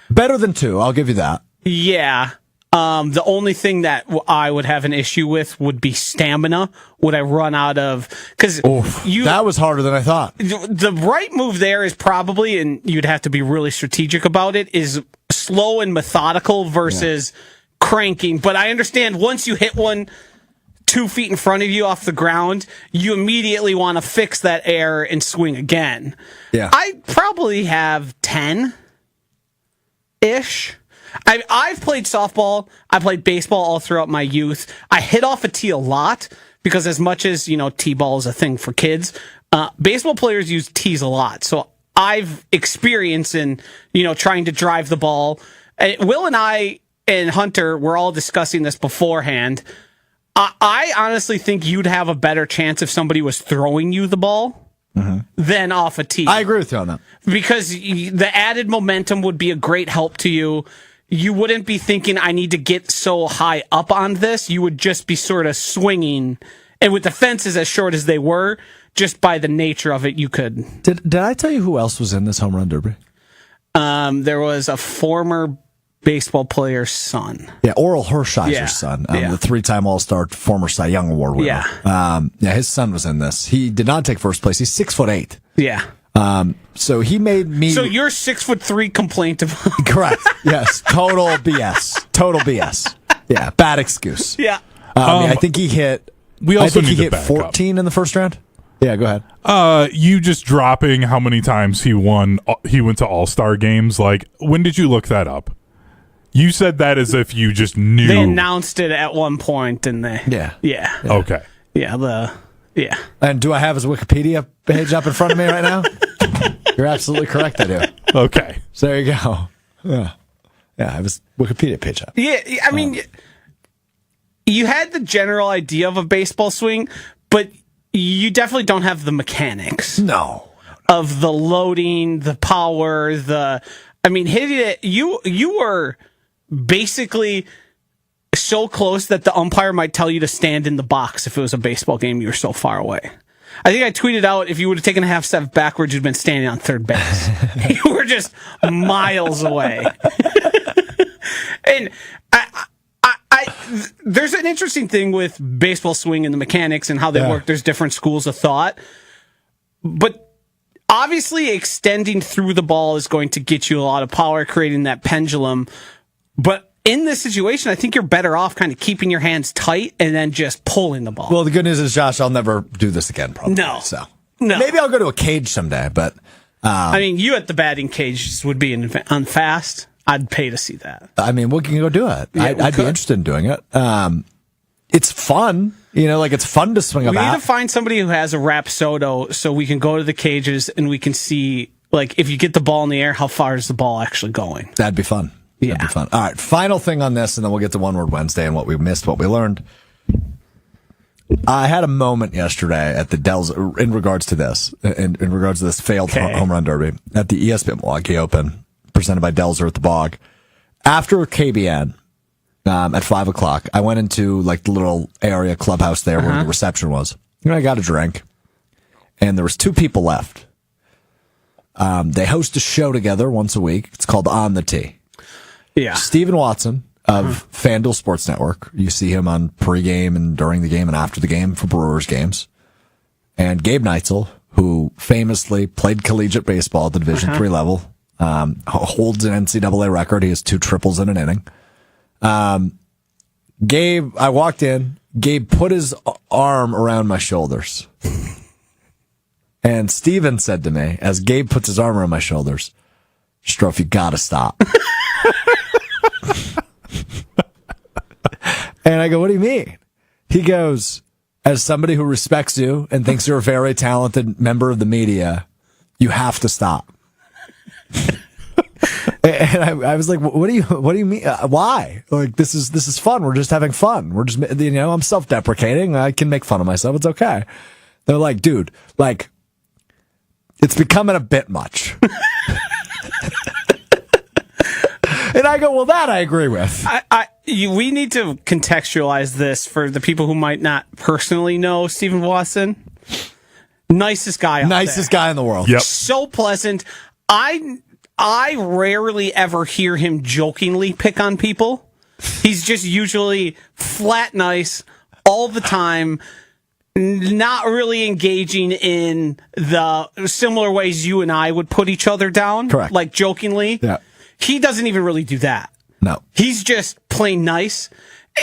S1: Better than 2, I'll give you that.
S2: Yeah. The only thing that I would have an issue with would be stamina. Would I run out of... Because
S1: that was harder than I thought.
S2: the right move there is probably, and you'd have to be really strategic about it, is slow and methodical versus cranking. But I understand once you hit one 2 feet in front of you off the ground, you immediately want to fix that air and swing again.
S1: Yeah.
S2: I probably have 10-ish. I've played softball. I played baseball all throughout my youth. I hit off a tee a lot because as much as, T-ball is a thing for kids, baseball players use tees a lot. So I've experience in, trying to drive the ball. Will and I and Hunter were all discussing this beforehand. I honestly think you'd have a better chance if somebody was throwing you the ball than off a tee.
S1: I agree with you on that.
S2: Because the added momentum would be a great help to you. You wouldn't be thinking, I need to get so high up on this. You would just be sort of swinging. And with the fences as short as they were, just by the nature of it, you could.
S1: Did I tell you who else was in this home run derby?
S2: There was a former baseball player's son.
S1: Yeah, Oral Hershiser's son, the 3-time All-Star, former Cy Young Award winner.
S2: Yeah.
S1: His son was in this. He did not take first place. He's 6'8".
S2: Yeah.
S1: So he made me.
S2: So your 6'3" complaint of.
S1: Correct. Yes. Total BS. Total BS. Yeah. Bad excuse.
S2: Yeah.
S1: I think he hit.
S3: We also
S1: I think
S3: need
S1: he
S3: to
S1: hit
S3: back
S1: 14 in the first round. Yeah, go ahead.
S3: You just dropping how many times he went to All-Star games. Like, when did you look that up? You said that as if you just knew.
S2: They announced it at one point, and they.
S1: Yeah.
S3: Okay.
S2: Yeah.
S1: And do I have his Wikipedia page up in front of me right now? You're absolutely correct. I do.
S3: Okay.
S1: So there you go. Yeah. I have his Wikipedia page up.
S2: Yeah. I mean, you had the general idea of a baseball swing, but you definitely don't have the mechanics.
S1: No.
S2: Of the loading, the power, hitting it. You were basically so close that the umpire might tell you to stand in the box if it was a baseball game. You were so far away. I think I tweeted out, if you would have taken a half step backwards, you'd been standing on third base. You were just miles away. And there's an interesting thing with baseball swing and the mechanics and how they work. There's different schools of thought. But obviously extending through the ball is going to get you a lot of power, creating that pendulum. But in this situation, I think you're better off kind of keeping your hands tight and then just pulling the ball.
S1: Well, the good news is, Josh, I'll never do this again, probably.
S2: No.
S1: So
S2: No.
S1: maybe I'll go to a cage someday, but
S2: you at the batting cage would be on fast. I'd pay to see that.
S1: I mean, we can go do it.
S2: Yeah,
S1: I'd be interested in doing it. It's fun, it's fun to swing a bat.
S2: We need to find somebody who has a Rapsodo so we can go to the cages and we can see, like, if you get the ball in the air, how far is the ball actually going?
S1: That'd be fun. That'd be fun. All right, final thing on this, and then we'll get to One Word Wednesday and what we missed, what we learned. I had a moment yesterday at the Dells in regards to this, in regards to this failed home run derby at the ESPN Milwaukee Open, presented by Delzer at the Bog. After KBN, at 5:00, I went into like the little area clubhouse there where the reception was. And I got a drink, and there was 2 people left. They host a show together once a week. It's called On the Tee.
S2: Yeah.
S1: Stephen Watson of FanDuel Sports Network. You see him on pregame and during the game and after the game for Brewers games. And Gabe Neitzel, who famously played collegiate baseball at the Division III level, holds an NCAA record. He has 2 triples in an inning. Gabe, I walked in. Gabe put his arm around my shoulders. And Steven said to me, as Gabe puts his arm around my shoulders, Strouf, you gotta stop. And I go, what do you mean? He goes, as somebody who respects you and thinks you're a very talented member of the media, you have to stop. And I was like, what do you mean? Why? Like, this is fun. We're just having fun. We're just, I'm self-deprecating. I can make fun of myself. It's okay. They're like, dude, like, it's becoming a bit much. And I go, well, that I agree with.
S2: We need to contextualize this for the people who might not personally know Stephen Watson. Nicest guy out there.
S1: Nicest guy in the world.
S3: Yep.
S2: So pleasant. I rarely ever hear him jokingly pick on people. He's just usually flat nice all the time, not really engaging in the similar ways you and I would put each other down.
S1: Correct.
S2: Like jokingly.
S1: Yeah.
S2: He doesn't even really do that.
S1: No.
S2: He's just plain nice.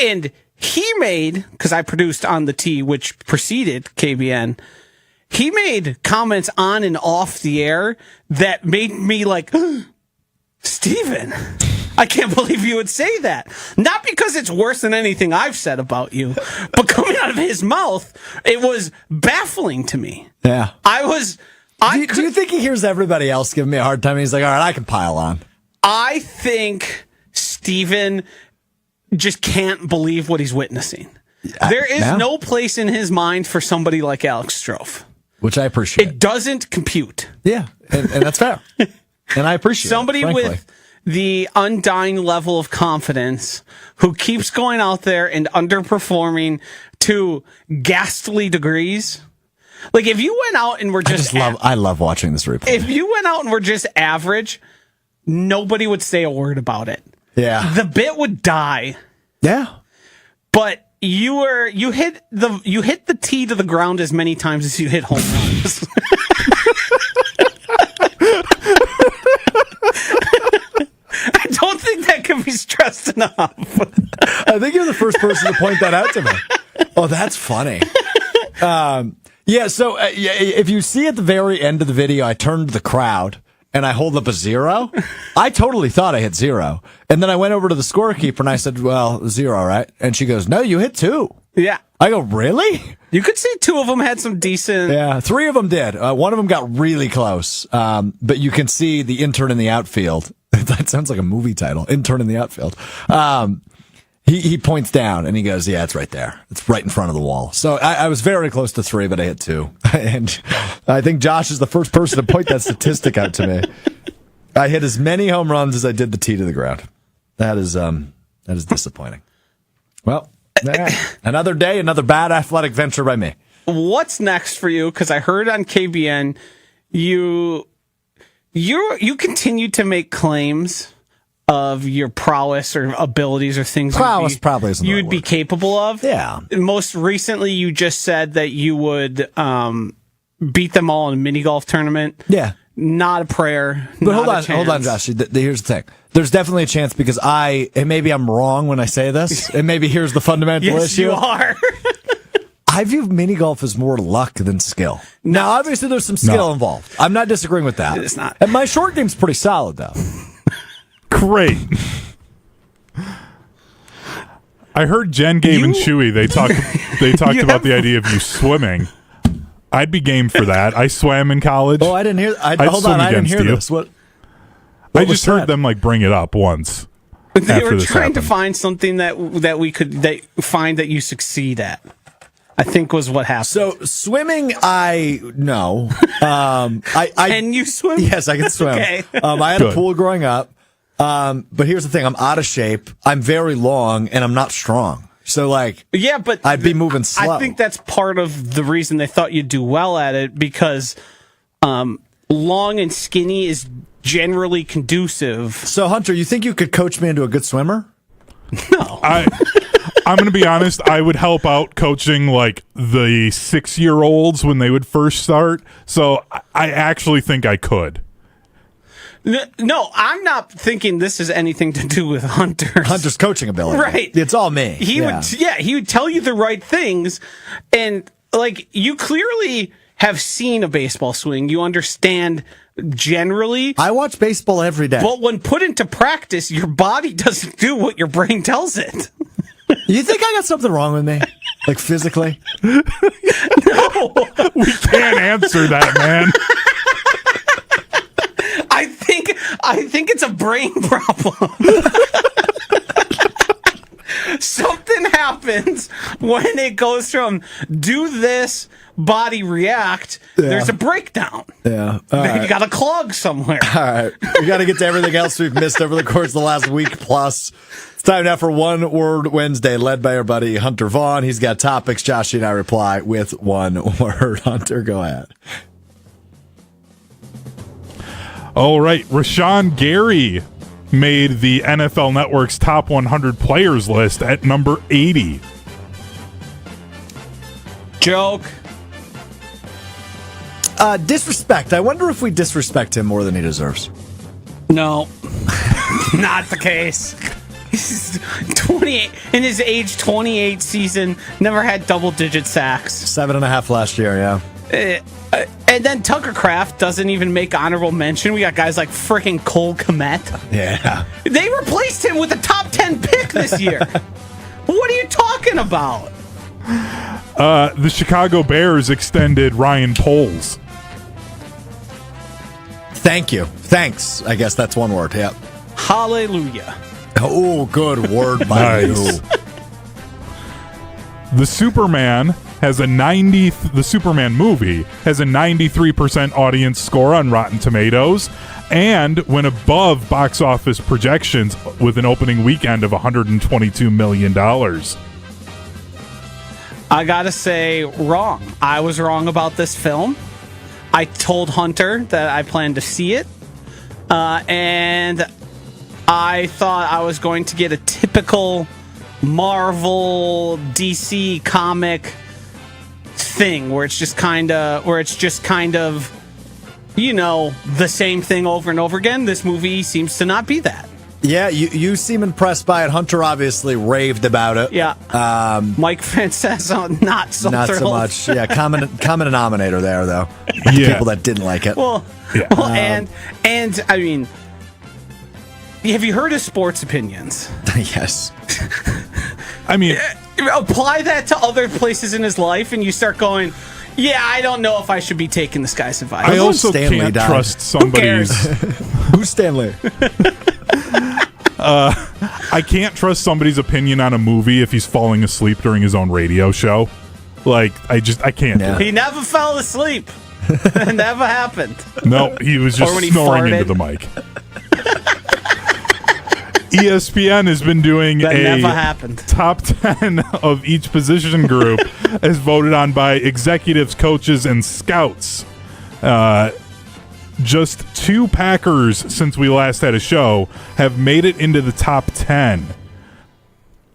S2: And he made, because I produced On the Tee, which preceded KBN, he made comments on and off the air that made me like, Steven, I can't believe you would say that. Not because it's worse than anything I've said about you, but coming out of his mouth, it was baffling to me.
S1: Yeah.
S2: Do
S1: you think he hears everybody else giving me a hard time? And he's like, all right, I can pile on.
S2: I think Steven just can't believe what he's witnessing. There is no place in his mind for somebody like Alex Strouf.
S1: Which I appreciate.
S2: It doesn't compute.
S1: Yeah, and that's fair. And I appreciate
S2: somebody
S1: it,
S2: with the undying level of confidence who keeps going out there and underperforming to ghastly degrees. Like, if you went out and were just
S1: I love watching this replay.
S2: if you went out and were just average, nobody would say a word about it.
S1: Yeah.
S2: The bit would die.
S1: Yeah.
S2: But you hit the tee to the ground as many times as you hit home runs. I don't think that can be stressed enough.
S1: I think you're the first person to point that out to me. Oh, that's funny. Yeah, so if you see at the very end of the video, I turned to the crowd and I hold up a 0. I totally thought I hit 0. And then I went over to the scorekeeper and I said, well, 0, right? And she goes, no, you hit 2.
S2: Yeah.
S1: I go, really?
S2: You could see 2 of them had some decent...
S1: Yeah, 3 of them did. One of them got really close. But you can see the intern in the outfield. That sounds like a movie title, intern in the outfield. He points down and he goes, yeah, it's right there. It's right in front of the wall. So I was very close to 3, but I hit 2. And I think Josh is the first person to point that statistic out to me. I hit as many home runs as I did the tee to the ground. That is disappointing. Well, another day, another bad athletic venture by me.
S2: What's next for you? Because I heard on KBN you continue to make claims of your prowess or abilities or things
S1: prowess probably isn't
S2: you'd be capable of.
S1: Yeah.
S2: Most recently, you just said that you would beat them all in a mini golf tournament.
S1: Yeah.
S2: Not a prayer.
S1: But hold on, Josh. Here's the thing. There's definitely a chance because and maybe I'm wrong when I say this, and maybe here's the fundamental
S2: yes,
S1: issue.
S2: You are.
S1: I view mini golf as more luck than skill. Now, obviously, there's some skill involved. I'm not disagreeing with that.
S2: It's not.
S1: And my short game's pretty solid, though.
S3: Great. I heard Jen, Gabe, and Chewy. They talked about the idea of you swimming. I'd be game for that. I swam in college.
S1: Oh, I didn't hear. Hold on, I didn't hear this. What
S3: I just heard them bring it up once.
S2: They were trying to find something that we could find that you succeed at. I think was what happened.
S1: So swimming, I know.
S2: Can you swim?
S1: Yes, I can swim.
S2: Okay.
S1: I had a pool growing up. But here's the thing: I'm out of shape. I'm very long, and I'm not strong. So,
S2: yeah, but
S1: I'd be moving slow.
S2: I think that's part of the reason they thought you'd do well at it because long and skinny is generally conducive.
S1: So, Hunter, you think you could coach me into a good swimmer?
S2: No.
S3: I'm going to be honest. I would help out coaching the 6-year-olds when they would first start. So I actually think I could.
S2: No, I'm not thinking this has anything to do with Hunter's
S1: coaching ability.
S2: Right.
S1: It's all me.
S2: He would tell you the right things. And you clearly have seen a baseball swing. You understand generally.
S1: I watch baseball every day.
S2: But when put into practice, your body doesn't do what your brain tells it.
S1: You think I got something wrong with me? Physically?
S2: No.
S3: We can't answer that, man.
S2: I think it's a brain problem. Something happens when it goes from do this, body react. Yeah. There's a breakdown.
S1: Yeah.
S2: You got a clog somewhere.
S1: All right. We got to get to everything else we've missed over the course of the last week plus. It's time now for One Word Wednesday, led by our buddy Hunter Vaughn. He's got topics. Josh and I reply with one word. Hunter, go ahead.
S3: All right. Rashawn Gary made the NFL Network's top 100 players list at number 80.
S2: Joke.
S1: Disrespect. I wonder if we disrespect him more than he deserves.
S2: No. Not the case. He's 28 in his age 28 season, never had double-digit sacks.
S1: 7.5 last year, yeah.
S2: And then Tucker Kraft doesn't even make honorable mention. We got guys like freaking Cole Kmet.
S1: Yeah.
S2: They replaced him with a top 10 pick this year. What are you talking about?
S3: The Chicago Bears extended Ryan Poles.
S1: Thank you. Thanks. I guess that's one word. Yep.
S2: Hallelujah.
S1: Oh, good word by you.
S3: The Superman movie has a 93% audience score on Rotten Tomatoes and went above box office projections with an opening weekend of $122 million.
S2: I gotta say, wrong. I was wrong about this film. I told Hunter that I planned to see it, and I thought I was going to get a typical Marvel DC comic thing where it's just kind of the same thing over and over again. This movie seems to not be that.
S1: Yeah, you seem impressed by it. Hunter obviously raved about it.
S2: Yeah. Mike Francesa, not so
S1: Not
S2: thrilled.
S1: so much. Yeah, common denominator there, though.
S3: Yeah.
S1: People that didn't like it.
S2: Well, and I mean, have you heard his sports opinions?
S1: Yes.
S3: I mean,
S2: Apply that to other places in his life, and you start going, yeah, I don't know if I should be taking this guy's advice.
S3: I also
S1: Stanley
S3: can't
S1: died.
S3: trust somebody's.
S1: Who's Stanley?
S3: I can't trust somebody's opinion on a movie if he's falling asleep during his own radio show. Like, I can't do
S1: Yeah.
S3: it.
S2: He never fell asleep. It never happened.
S3: No, he was just
S2: Or when he
S3: snoring
S2: farted.
S3: into the mic. ESPN has been doing
S2: That
S3: a
S2: never happened.
S3: top 10 of each position group as voted on by executives, coaches, and scouts. Just 2 Packers since we last had a show have made it into the top 10.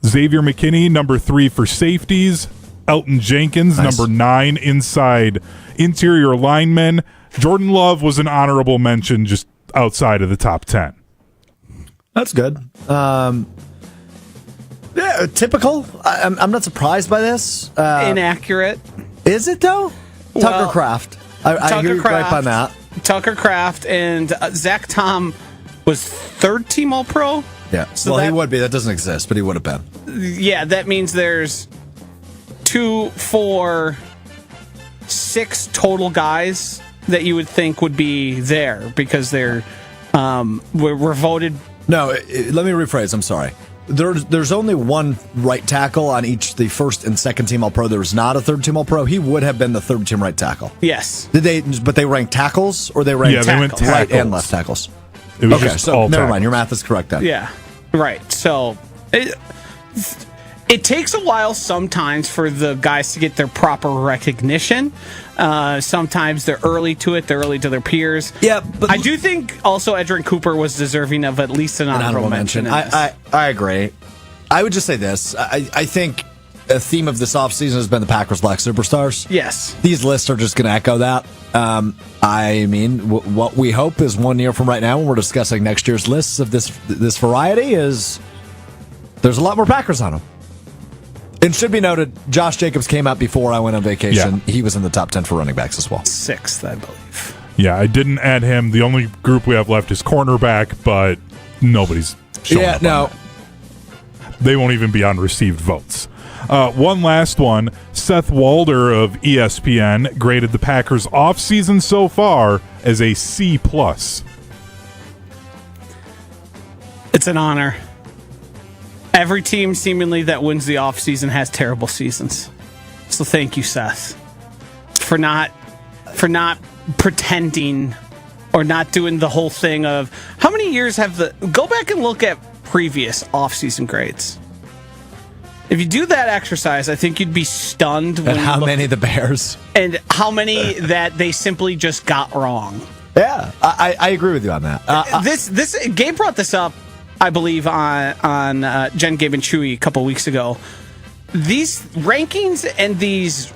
S3: Xavier McKinney, number 3 for safeties. Elton Jenkins,
S1: Nice.
S3: number 9 inside interior linemen. Jordan Love was an honorable mention just outside of the top 10.
S1: That's good. Yeah, typical. I'm not surprised by this.
S2: Inaccurate.
S1: Is it, though?
S2: Well,
S1: Tucker Kraft. I hear you gripe on that.
S2: Tucker Kraft and Zach Tom was 3rd team All-Pro.
S1: Yeah.
S2: So
S1: Well, he
S2: that-
S1: would be. That doesn't exist, but he would have been.
S2: Yeah, that means there's 2, 4, 6 total guys that you would think would be there because they're were voted.
S1: No, let me rephrase. I'm sorry. There's only one right tackle on each the first and second team All-Pro. There's not a third team All-Pro. He would have been the third team right tackle.
S2: Yes.
S1: Did they? But they ranked tackles, or they ranked
S3: Yeah, they went
S1: right
S3: tackles.
S1: and left tackles.
S3: It was
S1: Okay,
S3: just
S1: so
S3: all
S1: never
S3: tackles.
S1: mind. Your math is correct then.
S2: Yeah. Right. So it takes a while sometimes for the guys to get their proper recognition. Sometimes they're early to it. They're early to their peers.
S1: Yeah, but
S2: I do think also Edrin Cooper was deserving of at least an honorable mention. in this.
S1: I agree. I would just say this. I think a theme of this offseason has been the Packers lack superstars.
S2: Yes.
S1: These lists are just going to echo that. I mean, what we hope is 1 year from right now when we're discussing next year's lists of this variety is there's a lot more Packers on them. It should be noted, Josh Jacobs came out before I went on vacation.
S3: Yeah.
S1: He was in the top 10 for running backs as well.
S2: 6th, I believe.
S3: Yeah, I didn't add him. The only group we have left is cornerback, but nobody's showing up on that. They won't even be on received votes. One last one. Seth Walder of ESPN graded the Packers' offseason so far as a C+.
S2: It's an honor. Every team seemingly that wins the offseason has terrible seasons. So thank you, Seth, for not pretending or not doing the whole thing of how many years have go back and look at previous offseason grades. If you do that exercise, I think you'd be stunned when
S1: And how
S2: you look
S1: many the Bears?
S2: and how many that they simply just got wrong.
S1: Yeah, I agree with you on that.
S2: This Gabe brought this up, I believe, on Jen, Gabe, and Chewy a couple weeks ago. These rankings and this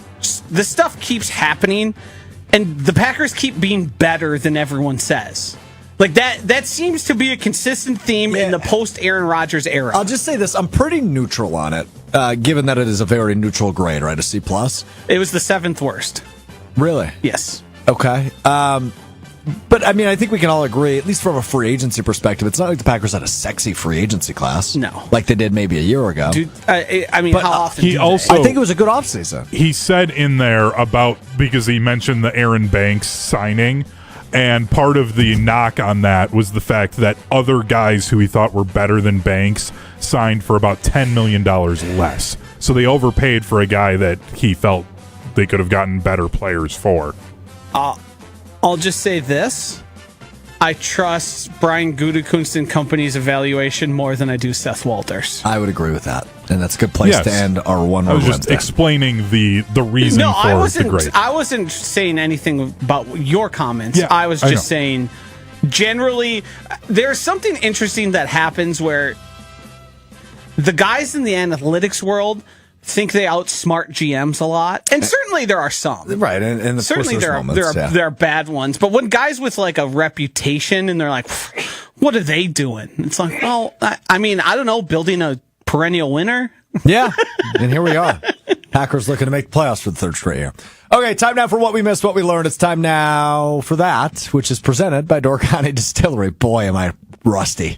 S2: stuff keeps happening, and the Packers keep being better than everyone says. Like that seems to be a consistent theme in the post Aaron Rodgers era.
S1: I'll just say this: I'm pretty neutral on it, given that it is a very neutral grade, right? A C+.
S2: It was the 7th worst.
S1: Really?
S2: Yes.
S1: Okay. But I mean, I think we can all agree, at least from a free agency perspective, it's not like the Packers had a sexy free agency class.
S2: No.
S1: Like they did maybe a year ago.
S2: Dude, I mean,
S1: But,
S2: how often?
S3: he
S2: do they?
S3: also-
S1: I think it was a good offseason.
S3: He said in there about, because he mentioned the Aaron Banks signing, and part of the knock on that was the fact that other guys who he thought were better than Banks signed for about $10 million less. So they overpaid for a guy that he felt they could have gotten better players for.
S2: I'll just say this. I trust Brian Gutekunst and company's evaluation more than I do Seth Walters.
S1: I would agree with that. And that's a good place to end our one.
S3: I was just explaining the reason for the grade.
S2: I wasn't saying anything about your comments.
S3: Yeah,
S2: I was just saying, generally, there's something interesting that happens where the guys in the analytics world think they outsmart GMs a lot, and certainly there are some.
S1: Right, and
S2: certainly there are bad ones. But when guys with like a reputation and they're like, what are they doing? It's like, well, I mean, I don't know, building a perennial winner.
S1: Yeah, and here we are. Packers looking to make the playoffs for the third straight year. Okay, time now for what we missed, what we learned. It's time now for that, which is presented by Door County Distillery. Boy, am I rusty.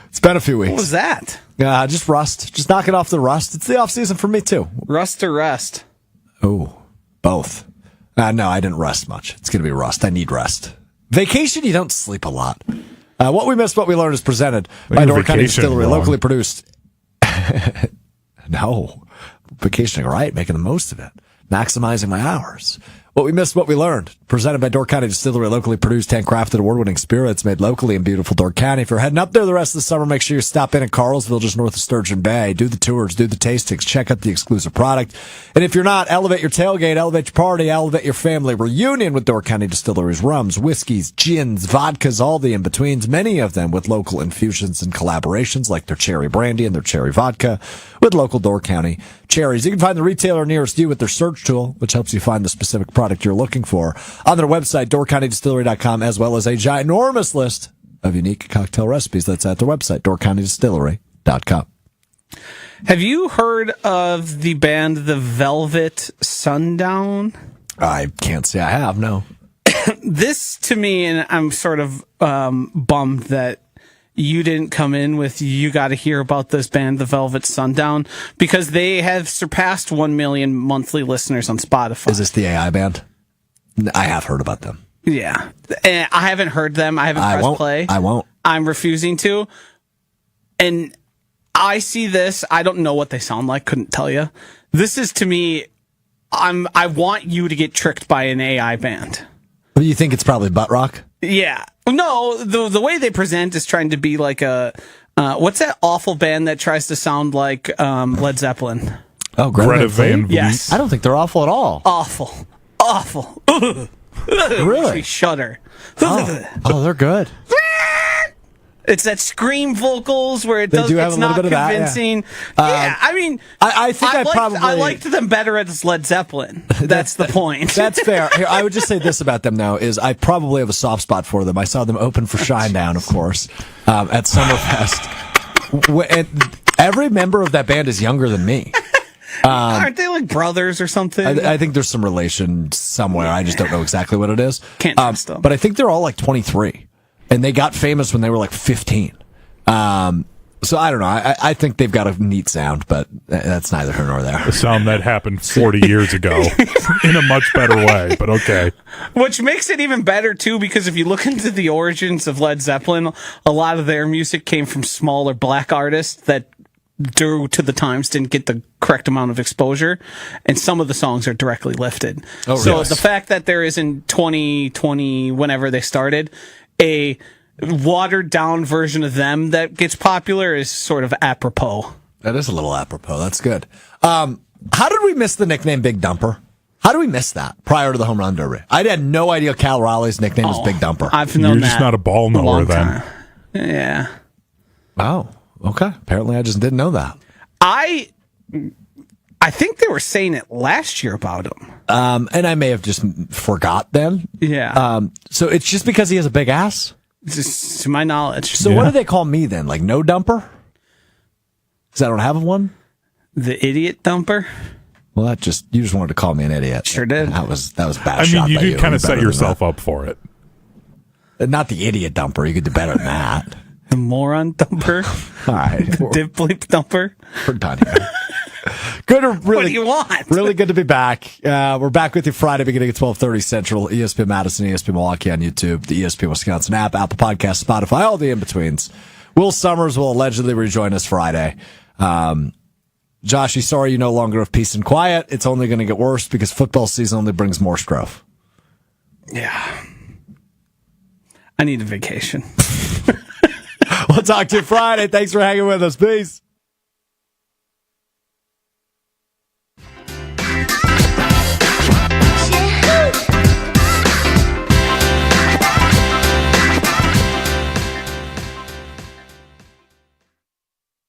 S1: It's been a few weeks.
S2: What was that?
S1: Just rust. Just knocking off the rust. It's the off season for me too.
S2: Rust or rest?
S1: Oh, both. No, I didn't rest much. It's going to be rust. I need rest. Vacation, you don't sleep a lot. What we missed, what we learned is presented by Door County Distillery, locally produced. No. Vacationing right, making the most of it. Maximizing my hours. What we missed, what we learned. Presented by Door County Distillery, locally produced, handcrafted, award-winning spirits made locally in beautiful Door County. If you're heading up there the rest of the summer, make sure you stop in Carlsville, just north of Sturgeon Bay. Do the tours, do the tastings, check out the exclusive product. And if you're not, elevate your tailgate, elevate your party, elevate your family reunion with Door County Distillery's rums, whiskeys, gins, vodkas, all the in-betweens, many of them with local infusions and collaborations like their cherry brandy and their cherry vodka with local Door County cherries. You can find the retailer nearest you with their search tool, which helps you find the specific product you're looking for on their website, doorcountydistillery.com, as well as a ginormous list of unique cocktail recipes. That's at their website, doorcountydistillery.com.
S2: Have you heard of the band The Velvet Sundown?
S1: I can't say I have, no.
S2: This, to me, and I'm sort of bummed that you didn't come in with, you got to hear about this band, The Velvet Sundown, because they have surpassed 1 million monthly listeners on Spotify.
S1: Is this the AI band? I have heard about them.
S2: Yeah. And I haven't heard them. I haven't pressed play.
S1: I won't.
S2: I'm refusing to. And I see this. I don't know what they sound like. Couldn't tell you. This is, to me, I want you to get tricked by an AI band.
S1: You think it's probably butt rock?
S2: Yeah. No, the way they present is trying to be like a, what's that awful band that tries to sound like Led Zeppelin?
S1: Oh, Greta Van Fleet?
S2: Yes.
S1: I don't think they're awful at all.
S2: Awful.
S1: Really?
S2: Shudder.
S1: Oh, they're good.
S2: It's that scream vocals where it's
S1: have a
S2: not
S1: little bit
S2: convincing.
S1: Of that,
S2: yeah. I mean,
S1: I think
S2: I liked them better as Led Zeppelin. That's the point.
S1: That's fair. Here, I would just say this about them, though, is I probably have a soft spot for them. I saw them open for Shinedown, of course, at Summerfest. And every member of that band is younger than me.
S2: Aren't they like brothers or something?
S1: I think there's some relation somewhere. I just don't know exactly what it is.
S2: Can't trust them.
S1: But I think they're all like 23. And they got famous when they were like 15. So I don't know. I think they've got a neat sound, but that's neither here nor there.
S3: A sound that happened 40 years ago in a much better way, but okay.
S2: Which makes it even better, too, because if you look into the origins of Led Zeppelin, a lot of their music came from smaller black artists that, due to the times, didn't get the correct amount of exposure, and some of the songs are directly lifted. Oh, so yes. The fact that there is in 2020, whenever they started, a watered down version of them that gets popular is sort of apropos.
S1: That is a little apropos. That's good. How did we miss the nickname Big Dumper? How do we miss that prior to the home run derby? I had no idea Cal Raleigh's nickname was Big Dumper.
S2: I've known
S3: You're just not a ball knower then.
S2: Yeah.
S1: Oh, okay. Apparently I just didn't know that.
S2: I think they were saying it last year about him.
S1: And I may have just forgot then.
S2: Yeah.
S1: So it's just because he has a big ass?
S2: Just to my knowledge.
S1: So what do they call me then? Like no dumper? Because I don't have one?
S2: The idiot dumper?
S1: Well, you just wanted to call me an idiot.
S2: Sure did.
S1: That was bad.
S3: I mean, you did kind of set yourself up for it.
S1: Not the idiot dumper. You could do better than that.
S2: The moron dumper?
S1: All right.
S2: The dip bleep dumper?
S1: We're done here. Good, really,
S2: what do you want?
S1: Really good to be back. We're back with you Friday beginning at 12:30 Central, ESPN Madison, ESPN Milwaukee on YouTube, the ESPN Wisconsin app, Apple Podcasts, Spotify, all the in-betweens. Will Summers will allegedly rejoin us Friday. Joshy, sorry you no longer have peace and quiet. It's only going to get worse because football season only brings more Strouf.
S2: Yeah. I need a vacation.
S1: We'll talk to you Friday. Thanks for hanging with us. Peace.